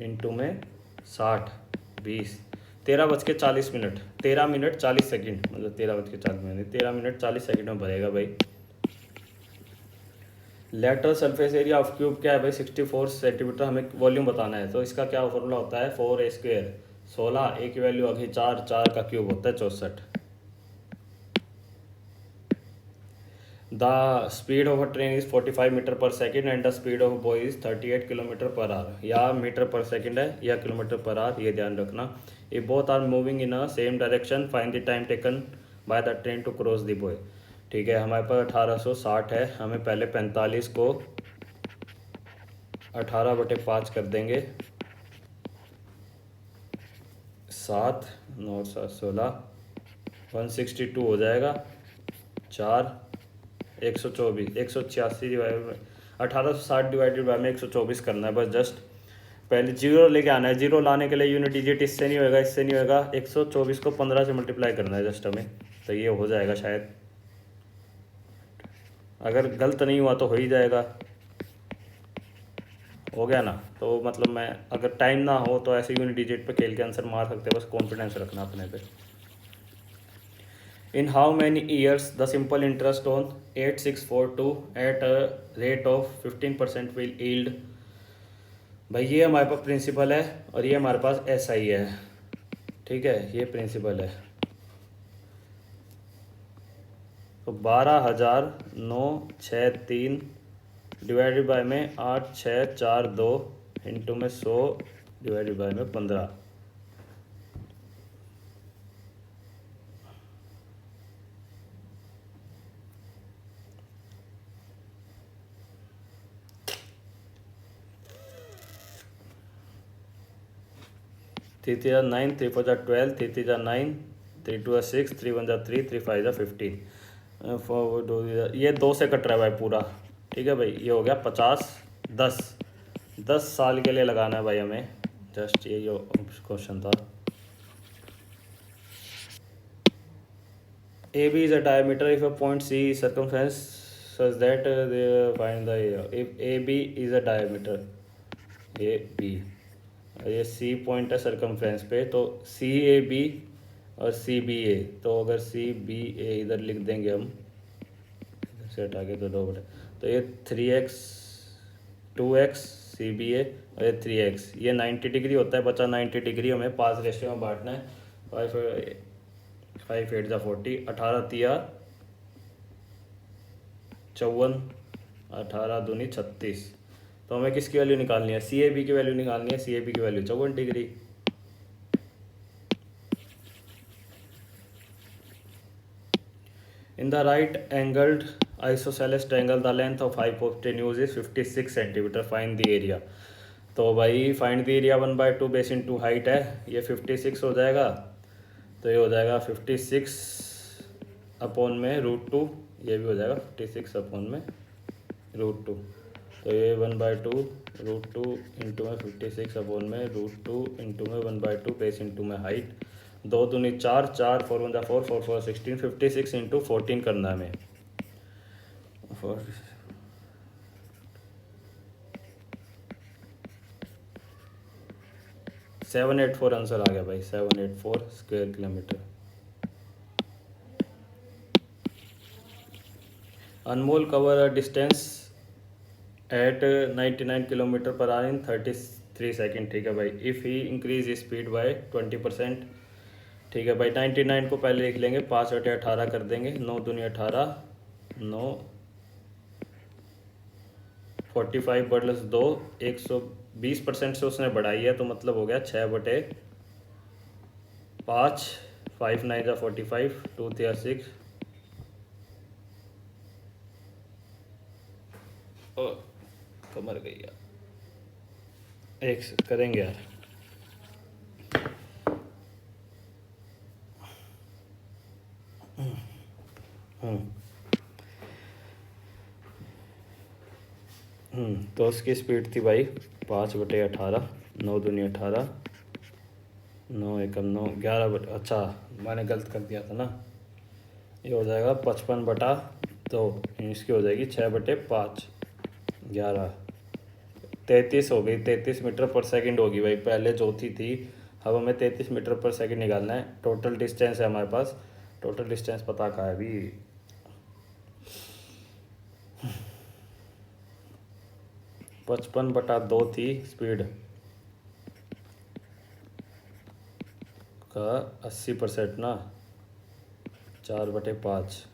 इंटू में 60 20, 13 बज के 40 मिनट, 13 मिनट 40 सेकेंड, मतलब 13 बज के 40 मिनट, 13 मिनट 40 सेकेंड में भरेगा भाई. Lateral surface area of cube क्या है भाई, 64 सेंटीमीटर. हमें वॉल्यूम बताना है, तो इसका क्या फॉर्मूला होता है, 4a². 16 ए की वैल्यू आ गई 4, 4 का क्यूब होता है 64. The speed of a train is 45 metre per second and the speed of boy is 38 kilometre per hour. या मीटर पर सेकेंड है या किलोमीटर पर आवर, ये ध्यान रखना. ये both are moving in a same direction, find the time taken by the train to cross the boy. ठीक है, हमारे पास 1860 है, हमें पहले 45 को 18/5 कर देंगे. 7 9 7 16, 162 हो जाएगा. 4 124, 186 डिवाइड में 1860 डिवाइडेड बाय में 124 करना है बस. जस्ट पहले जीरो लेके आना है. जीरो लाने के लिए यूनिट डिजिट इससे नहीं होएगा, इससे नहीं होएगा. 124 को 15 से मल्टीप्लाई करना है जस्ट हमें, तो ये हो जाएगा शायद. अगर गलत नहीं हुआ तो हो ही जाएगा. हो गया ना, तो मतलब मैं अगर टाइम ना हो तो ऐसे यूनिट डिजिट पे खेल के आंसर मार सकते, बस कॉन्फिडेंस रखना अपने पे. In how many years the simple interest on 8642 at a rate of 15% will yield. भाई ये हमारे पास प्रिंसिपल है और ये हमारे पास SI है. ठीक है, ये प्रिंसिपल है. तो 12,963 डिवाइडेड बाय में 8642 इंटू में 100 डिवाइडेड बाय में 15. थ्री 9, 3 4 12, 3 3 9, 3 2 6, 3 1 3, 3 5 15. ये 2 से कट रहा है भाई पूरा. ठीक है भाई, ये हो गया 50. 10 साल के लिए लगाना है भाई हमें. जस्ट ये जो क्वेश्चन था. A B is a diameter if a point C circumference such that find the area. If A B is a diameter, A B, ये सी पॉइंट है सर्कमफ्रेंस पे, तो सी ए बी और सी बी ए. तो अगर C B ए इधर लिख देंगे हम, इधर से हटा के तो 2 तो ये 3x 2x सी बी ए और ये 3x. ये 90 डिग्री होता है, बचा 90 डिग्री हमें 5 रेशियो में बांटना है. 5 8 जा 40, 18 तिया 54, 18 दूनी 36. तो हमें किसकी वैल्यू निकालनी है, सी ए बी की वैल्यू निकालनी है. सी ए बी की value 54 degree. In the right angled isosceles triangle the length of hypotenuse is 56 centimetre. Find the area. तो भाई find the area 1/2 base into height है, ये 56 हो जाएगा. तो ये हो जाएगा 56 अपॉन में √2, ये भी हो जाएगा 56 अपॉन में √2. तो ये 1/2 √2 इंटू में 56 अपॉन में √2 इंटू में 1/2 बेस इंटू में हाइट. 2 दूनी 4, 4 4 1 4, 4 4 16, 56 इंटू 14 करना है हमें. 784 आंसर आ गया भाई, 784 square kilometre. Anmol cover a distance at 99 kilometre per hour in 33 second. ठीक है भाई। If he increase speed by 20%। ठीक है भाई। 99 को पहले लिख लेंगे, 5/18 कर देंगे, 9 दूनी 18, 9 45 प्लस 2, 120% से उसने बढ़ाई है, तो मतलब हो गया 6/5, 5×9 = 45, 2×3 = 6। ओ कमर गई यार, एक से करेंगे यार। तो उसकी स्पीड थी भाई 5/18, 9 दूनी 18, 9 एकम 9, 11 अच्छा मैंने गलत कर दिया था ना। ये हो जाएगा 55/2, इसकी हो जाएगी 6/5, 11, 33 हो गई। 33 मीटर पर सेकंड होगी भाई, पहले चौथी थी, अब हमें 33 मीटर पर सेकंड निकालना है। टोटल डिस्टेंस है हमारे पास, टोटल डिस्टेंस पता कहाँ है अभी, 55/2 थी स्पीड का 80% ना, 4/5।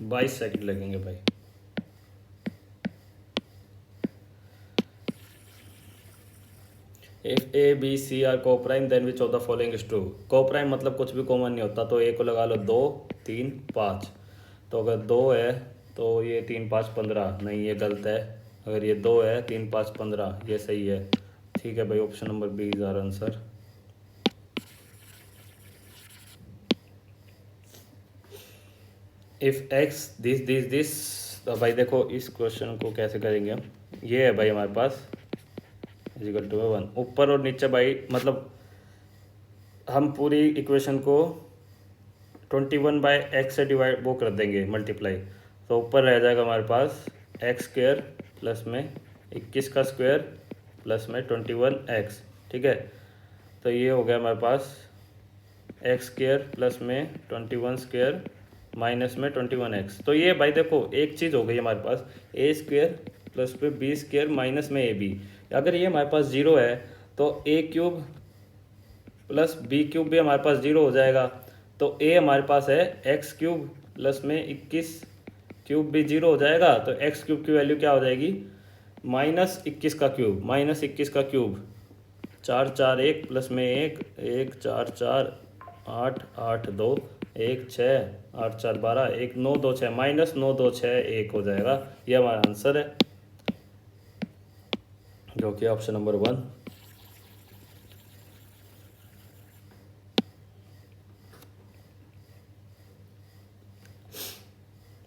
बाईस सेकंड लगेंगे भाई। If A B C are coprime then which of the following is true. Coprime मतलब कुछ भी कॉमन नहीं होता, तो ए को लगा लो 2, 3, 5। तो अगर 2 है तो ये 3, 5, 15, नहीं ये गलत है। अगर ये 2 है, 3, 5, 15, ये सही है। ठीक है भाई, option number B is our answer. If X this, तो भाई देखो इस क्वेश्चन को कैसे करेंगे हम। ये है भाई हमारे पास इक्वल टू 1, ऊपर और नीचे भाई, मतलब हम पूरी इक्वेशन को 21/x से डिवाइड वो कर देंगे, मल्टीप्लाई। तो ऊपर रह जाएगा हमारे पास x² प्लस में 21 का स्क्वायर प्लस में 21x। ठीक है, तो ये हो गया हमारे पास x² प्लस में 21² माइनस में 21x। तो ये भाई देखो एक चीज़ हो गई हमारे पास, a² प्लस में b² माइनस में ab। अगर ये हमारे पास 0 है तो a³ प्लस b³ भी हमारे पास 0 हो जाएगा। तो a हमारे पास है x³ प्लस में 21³ भी 0 हो जाएगा। तो x³ की वैल्यू क्या हो जाएगी, -21 का क्यूब, -21 का क्यूब, 4, 4, 1 प्लस में 1, 1, 4, 4, 8, 8, 2, 1, 6, 8, 4, 12, 1, 9, 2, 6, -9, 2, 6, 1 हो जाएगा। ये हमारा आंसर है, जो कि ऑप्शन नंबर 1।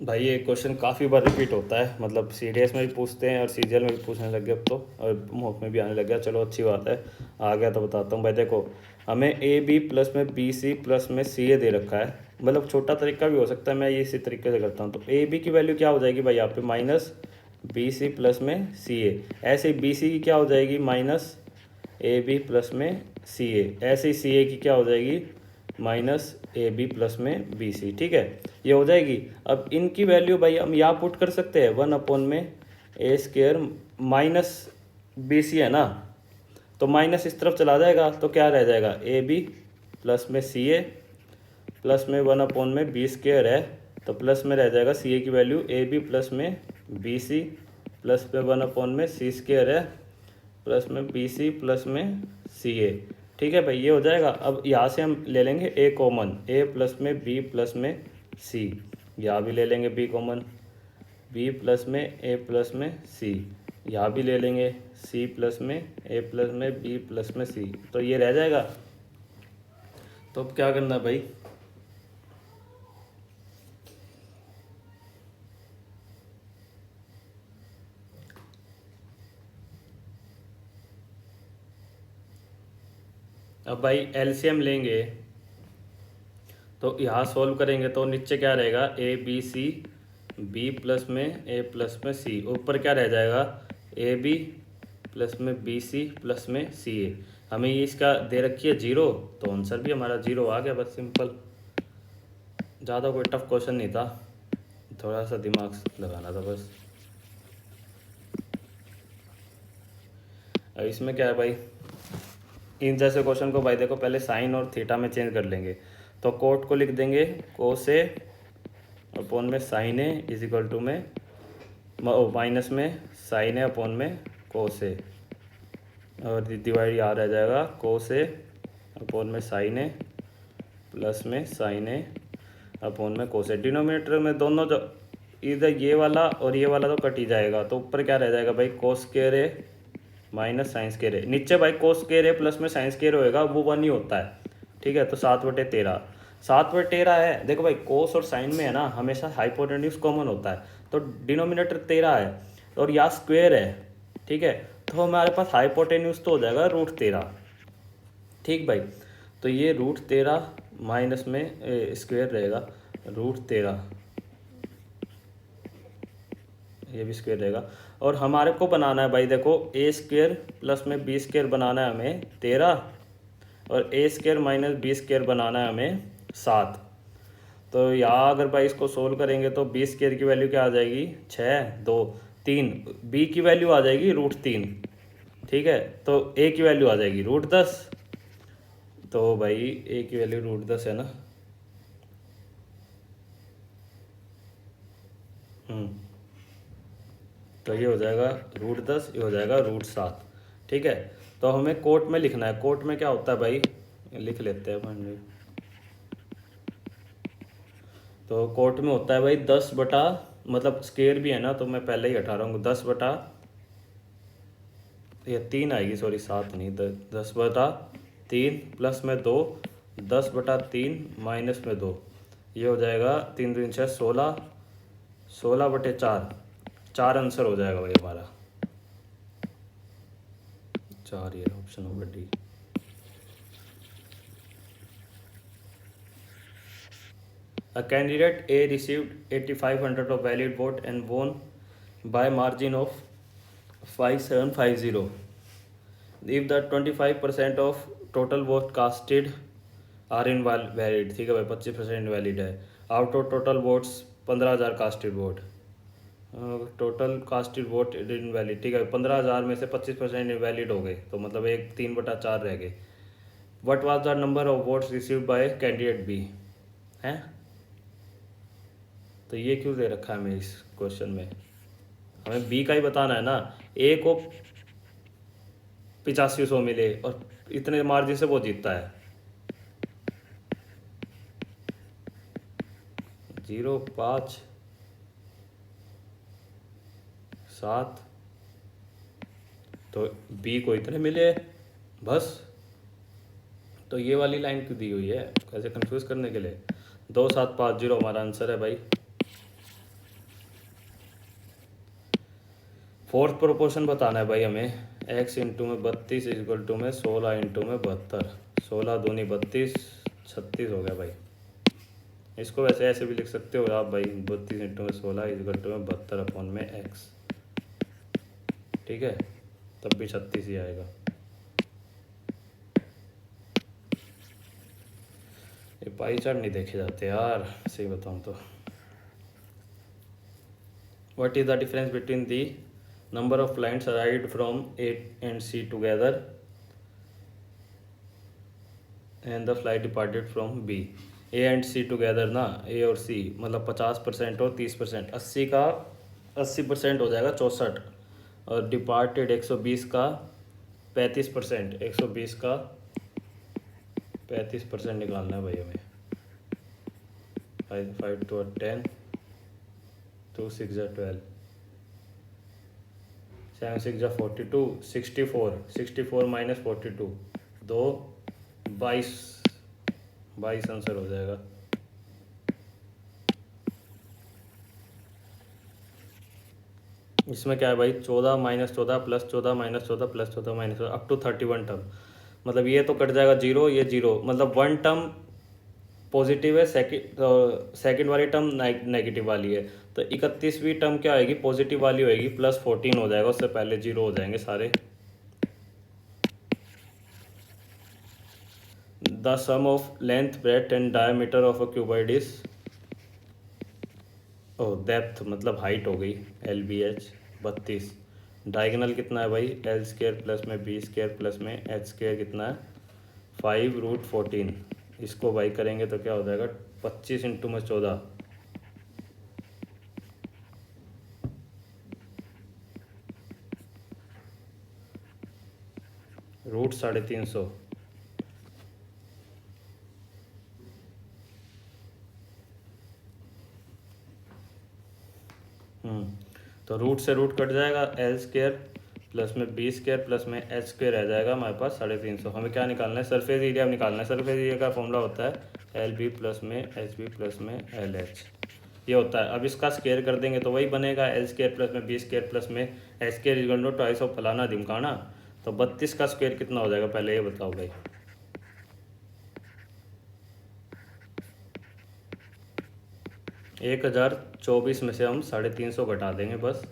भाई ये क्वेश्चन काफ़ी बार रिपीट होता है, मतलब CDS में भी पूछते हैं और CGL में भी पूछने लग गए अब तो, और मॉक में भी आने लग गया। चलो अच्छी बात है, आ गया तो बताता हूँ भाई। देखो हमें AB प्लस में BC प्लस में CA दे रखा है, मतलब छोटा तरीका भी हो सकता है, मैं ये इसी तरीके से करता हूँ। तो AB की वैल्यू क्या हो जाएगी भाई यहाँ पे, -BC प्लस में CA। ऐसे ही BC की क्या हो जाएगी, -AB प्लस में CA। ऐसे ही CA की क्या हो जाएगी, -AB प्लस में BC। ठीक है, ये हो जाएगी। अब इनकी वैल्यू भाई हम यहाँ पुट कर सकते हैं, 1/a² माइनस BC है ना, तो माइनस इस तरफ चला जाएगा, तो क्या रह जाएगा, AB प्लस में CA प्लस में 1/b² है, तो प्लस में रह जाएगा CA की वैल्यू AB प्लस में BC प्लस में 1/c² है प्लस में BC प्लस में CA। ठीक है भाई, ये हो जाएगा। अब यहाँ से हम ले लेंगे A कॉमन, A प्लस में B प्लस में C, यहाँ भी ले लेंगे B कॉमन, B प्लस में A प्लस में C, यहाँ भी ले लेंगे C प्लस में A प्लस में B प्लस में C, तो ये रह जाएगा। तो अब क्या करना है भाई, अब भाई LCM लेंगे, तो यहाँ सॉल्व करेंगे तो नीचे क्या रहेगा, ABC बी प्लस में ए प्लस में सी, ऊपर क्या रह जाएगा ए बी प्लस में बी सी प्लस में सी ए। हमें ये इसका दे रखी है 0, तो आंसर भी हमारा 0 आ गया। बस सिंपल, ज़्यादा कोई टफ क्वेश्चन नहीं था, थोड़ा सा दिमाग लगाना था बस। अब इसमें क्या है भाई, इन जैसे क्वेश्चन को भाई देखो पहले साइन और थीटा में चेंज कर लेंगे। तो कोट को लिख देंगे कोस ए अपॉन में sine A is equal to में माइनस में साइन ए अपॉन में कोस ए, और डिवाइड आ रह जाएगा कोस ए अपॉन में साइन ए प्लस में साइन ए अपॉन में कोस ए। डिनोमिनेटर में दोनों जो इधर ये वाला और ये वाला तो कट ही जाएगा, तो ऊपर क्या रह जाएगा भाई कोस स्क्वायर ए माइनस साइंस स्क्वायर ए। नीचे भाई कोस स्क्वायर ए प्लस में साइंस स्क्वायर होएगा, वो 1 ही होता है, ठीक है। तो 7/13, 7/13 है। देखो भाई कोस और साइन में है ना हमेशा हाइपोटेन्यूज कॉमन होता है, तो डिनोमिनेटर 13 है और यहाँ स्क्वायर है, ठीक है। तो हमारे पास हाइपोटेन्यूज तो हो जाएगा √13, ठीक भाई। तो ये √13 माइनस में स्क्वायर रहेगा √13, ये भी स्क्वायर रहेगा। और हमारे को बनाना है भाई देखो ए स्क्वायर प्लस में बी स्क्वायर बनाना है हमें 13, और ए स्क्वायर माइनस बी स्क्वायर बनाना है हमें 7। तो यहाँ अगर भाई इसको सोल्व करेंगे तो बी स्क्वायर की वैल्यू क्या आ जाएगी 6, 2, 3, बी की वैल्यू आ जाएगी √3, ठीक है। तो ए की वैल्यू आ जाएगी √10, तो भाई ए की वैल्यू √10 है ना। तो ये हो जाएगा √10, ये हो जाएगा √7, ठीक है। तो हमें कोट में लिखना है, कोट में क्या होता है भाई लिख लेते हैं अपन। तो कोट में होता है भाई 10 बटा, मतलब स्क्वायर भी है ना तो मैं पहले ही हटा रहा हूँ, 10 बटा ये 3 आएगी, सॉरी 7 नहीं, 10/3 प्लस में 2, 10/3 माइनस में 2, ये हो जाएगा 3 दूनी 6, 16, 16/4, 4 आंसर हो जाएगा भाई हमारा 4, ये ऑप्शन होगा D. A candidate A received 8,500 of valid vote and won by margin of 5750. If the 25% of total vote casted are invalid, ठीक है भाई 25% इनवैलिड है, out of total votes 15,000 casted vote, total casted vote invalid, ठीक है 15,000 में से 25% invalid हो गए, तो मतलब एक 3/4 रह गए। What was the number of votes received by candidate B, हैं। तो ये क्यों दे रखा है हमें इस क्वेश्चन में, हमें बी का ही बताना है ना। ए को 8500 मिले और इतने मार्जिन से वो जीतता है, 0, 5, 7, तो बी को इतने मिले बस। तो ये वाली लाइन क्यों दी हुई है, कैसे कंफ्यूज करने के लिए। 2750 हमारा आंसर है भाई। फोर्थ प्रोपोर्शन बताना है भाई हमें, x इंटू में 32 इक्वल टू में 16 इंटू में 72, 16 दूनी 32, 36 हो गया भाई। इसको वैसे ऐसे भी लिख सकते हो आप भाई, 32 इंटू में 16 इक्वल टू में 72 अपॉन में x, ठीक है, तब भी 36 ही आएगा। ये पाई चार्ट नहीं देखे जाते यार, सही बताऊँ तो। What is the difference between the number of lines arrived from A and C together and the flight departed from B। A and C together ना, A और C मतलब 50% और 30%, 80 का 80% हो जाएगा 64, और डिपार्टेड 120 का 35%, 120 का 35% निकालना है भाई हमें। 5 2 10, 2 6 12, 7 6 42, 64, 64 माइनस 42, 2 22, 22 आंसर हो जाएगा। इसमें क्या है भाई 14 minus 14 plus 14 minus 14 plus 14 minus 14 up to 31 term, मतलब ये तो कट जाएगा 0, ये 0, मतलब 1 टर्म पॉजिटिव है, सेकंड वाली टर्म नेगेटिव वाली है, तो 31वीं टर्म क्या आएगी, पॉजिटिव वाली होएगी, +14 हो जाएगा, उससे पहले जीरो हो जाएंगे सारे। The sum of length breadth and diameter of a cuboid is, oh depth मतलब हाइट हो गई, LBH 32। डायगोनल कितना है भाई, L² प्लस में B² प्लस में H² कितना है 5√14। इसको भाई करेंगे तो क्या हो जाएगा, 25 इंटू में 14, √350। तो रूट से रूट कट जाएगा, L² प्लस में B² प्लस में H² रह जाएगा हमारे पास 350। हमें क्या निकालना है, सरफेस एरिया निकालना है। सरफेस एरिया का फॉर्मूला होता है LB प्लस में HB प्लस में LH, ये होता है। अब इसका स्क्वायर कर देंगे तो वही बनेगा, L² प्लस में B² प्लस में H² इक्वल टू 250 फलाना ढिमकाना। तो 32 का स्क्वायर कितना हो जाएगा, पहले ये बताओ भाई। 1024 में से हम 350 घटा देंगे बस,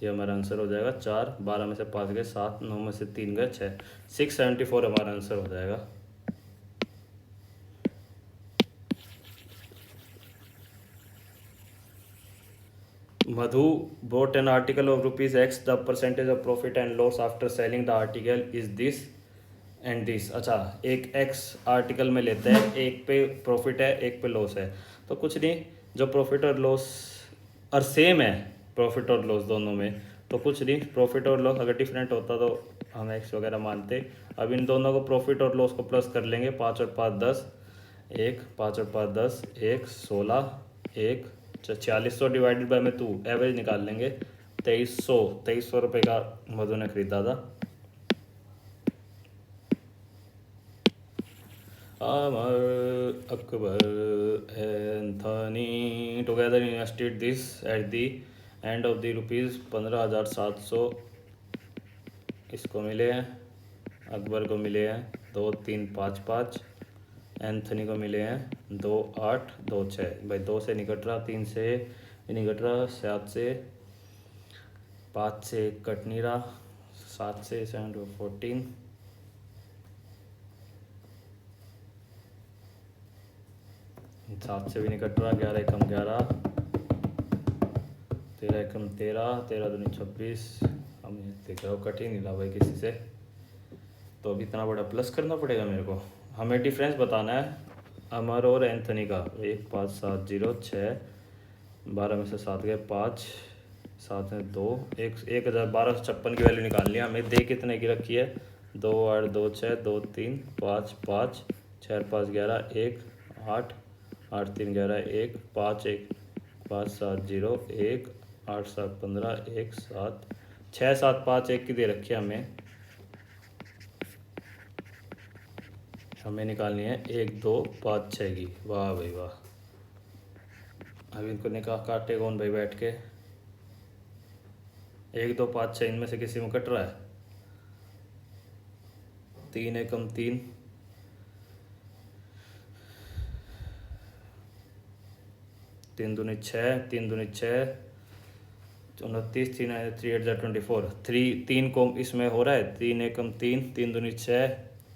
ये हमारा आंसर हो जाएगा 4। 12 में से 5 गए 7, 9 में से 3 गए 6, 674 हमारा आंसर हो जाएगा। मधु bought an article of ₹X, the percentage of profit and loss after selling the article is this and this. अच्छा, एक X आर्टिकल में लेते हैं, एक पे प्रॉफिट है एक पे लॉस है, तो कुछ नहीं, जो प्रॉफिट और लॉस और सेम है, प्रॉफिट और लॉस दोनों में, तो कुछ नहीं, प्रॉफिट और लॉस अगर डिफरेंट होता तो हम X वगैरह मानते। अब इन दोनों को प्रॉफिट और लॉस को प्लस कर लेंगे, 5 और 5 10, 1 5 और 5 10, 1 16, 1 4600 डिवाइडेड बाय में 2, एवरेज निकाल लेंगे। 2300 रुपये का मधु ने खरीदा था। Amar Akbar Anthony together invested this at the end of the ₹15,700 इसको मिले हैं, अकबर को मिले हैं 2 3 5 5, एंथनी को मिले हैं 2 8 2 6। भाई 2 से निकट रहा, 3 से निकट रहा, 7 से, 5 से कट नहीं रहा, 7 से 7 14, 7 से भी नहीं कट रहा, 11 एकम 11, 13 एकम 13, 13 दूनी 26। हम देख रहे हो कट ही नहीं रहा भाई किसी से, तो अभी इतना बड़ा प्लस करना पड़ेगा मेरे को। हमें डिफरेंस बताना है अमर और एंथनी का। 1 5 7 0 6, 12 में से 7 गए 5, 7 में 2, 1256 की वैल्यू निकालनी है हमें। दे कितने की रखी है, 2 8 2 6 2 3 5 5, 6 5 11, 1 8 8 3 11, 1 5 1 5 7 0 1 8 7 15 1 7 6 7 5 1 की दे रखी है हमें निकालनी है 1 2 5 6 की। वाह भाई वाह, अब इनको निकाह काटे कौन भाई बैठ के, 1 2 5 6 इनमें से किसी में कट रहा है, 3 एकम 3, 3 दूनी 6, 3 दूनी 6, 29, 3 8 24, 3 को इसमें हो रहा है, 3 एकम 3, 3 दूनी 6,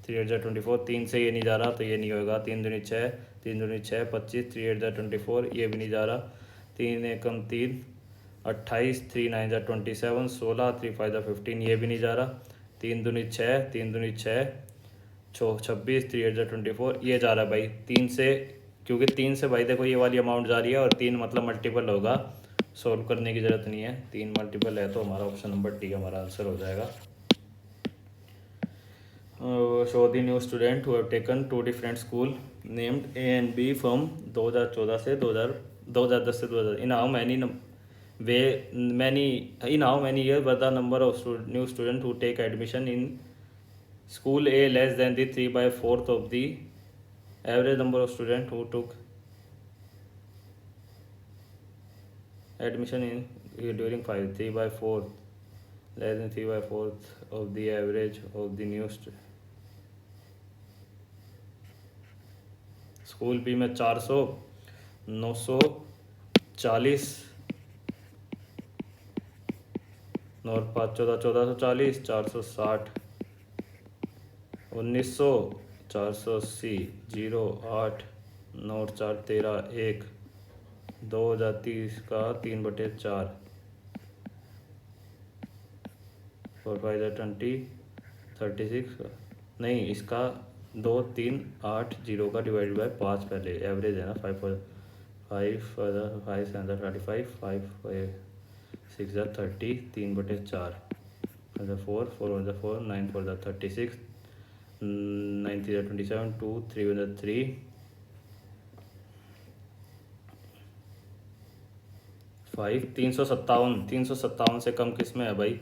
3 8 24, 3 से ये नहीं जा रहा तो ये नहीं होगा, 3 दूनी 6, 3 दूनी 6 25, 3 8 24, ये भी नहीं जा रहा, 3 एकम 3 28, 3 9 27, 16, 3 5 15, ये भी नहीं जा रहा, 3 दूनी 6, 3 दूनी 6 26, 3 8 24, ये जा रहा है भाई 3 से, क्योंकि 3 से भाई देखो ये वाली अमाउंट जा रही है, और 3 मतलब मल्टीपल होगा, सॉल्व करने की ज़रूरत नहीं है, 3 मल्टीपल है तो हमारा ऑप्शन नंबर डी हमारा आंसर हो जाएगा। Show the new student who have taken 2 different school named A and B from 2014 से 2010 से 2000, in how many year were the number of new student who take admission in school A less than the 3/4 of the average number of students who took admission in during 3/4 less than 3/4 of the average of the new school B में 400, 940 और 5 14 1440, 460, 1900, 480, 0 8, 9 4 13, 1, 2030 का 3/4, 4 5 20, 36, नहीं इसका 2 3 8 0 का divide by 5 पहले average है ना। 5 5 5 7 35, 5 6 30, 3/4, 4 4 4, 9 4 36, 9 3 27, 2 3 3, 5 357 से कम किस में है भाई?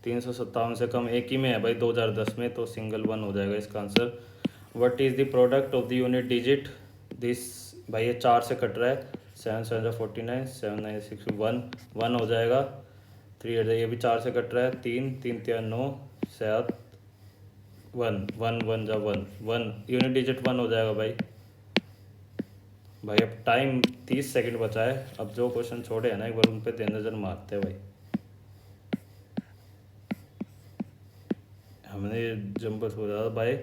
357 से कम एक ही में है भाई, 2010 में, तो सिंगल 1 हो जाएगा इसका answer. What is the product of the unit digit this? भाई ये 4 से कट रहा है, 7 7 49, 7 9 6 1 1 हो जाएगा। 3 ये भी 4 से कट रहा है, 3 3 3 9 7 1 1 1 जा 1 1, यूनिट डिजिट 1 हो जाएगा भाई। भाई अब टाइम 30 सेकंड बचा है, अब जो क्वेश्चन छोड़े हैं ना एक बार उन पे नजर मारते हैं भाई। हमने जंपर हो रहा भाई।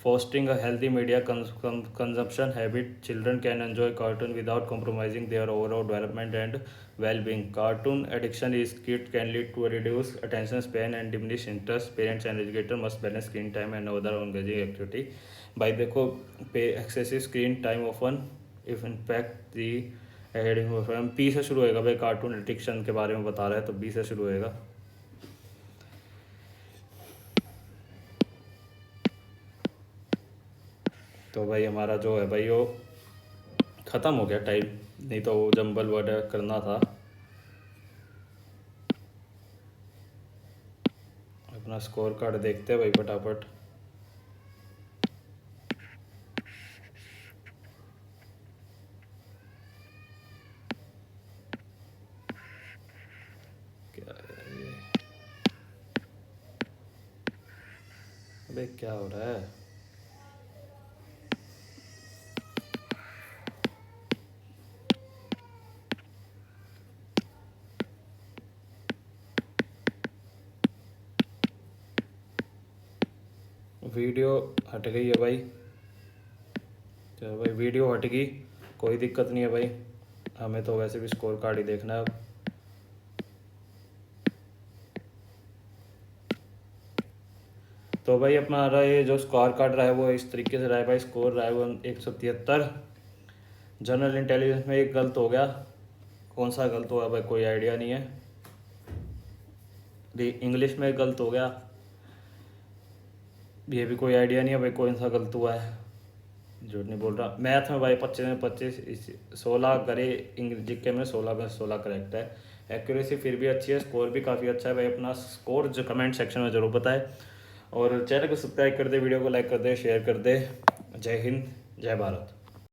Fostering a healthy media consumption habit, children can enjoy cartoon without compromising their overall development and well-being. Cartoon addiction is kid can lead to a reduced attention span and diminished interest. Parents and educators must balance screen time and other engaging activity. भाई देखो, excessive screen time often if impact the heading of P से शुरू होएगा भाई। Cartoon addiction के बारे में बता रहा है तो B से शुरू होएगा। तो भाई हमारा जो है भाई वो ख़त्म हो गया टाइम, नहीं तो वो जंबल वर्ड करना था। अपना स्कोर कार्ड देखते हैं भाई फटाफट। क्या है ये? अबे क्या हो रहा है? वीडियो हट गई है भाई। चलो भाई वीडियो हट गई, कोई दिक्कत नहीं है भाई, हमें तो वैसे भी स्कोर कार्ड ही देखना है अब। तो भाई हमारा ये जो स्कोर कार्ड रहा है वो इस तरीके से रहा है भाई। स्कोर रहा है वो 173। जनरल इंटेलिजेंस में एक गलत हो गया, कौन सा गलत हुआ भाई कोई आइडिया नहीं है। इंग्लिश में गलत हो गया, ये भी कोई आइडिया नहीं है भाई कौन सा गलत हुआ है, झूठ नहीं बोल रहा। मैथ में भाई 25 में 25, 16 करे, जीके में 16 में 16 करेक्ट है। एक्यूरेसी फिर भी अच्छी है, स्कोर भी काफ़ी अच्छा है भाई। अपना स्कोर जो कमेंट सेक्शन में ज़रूर बताएं और चैनल को सब्सक्राइब कर दे, वीडियो को लाइक कर दे, शेयर कर दे। जय हिंद, जय भारत।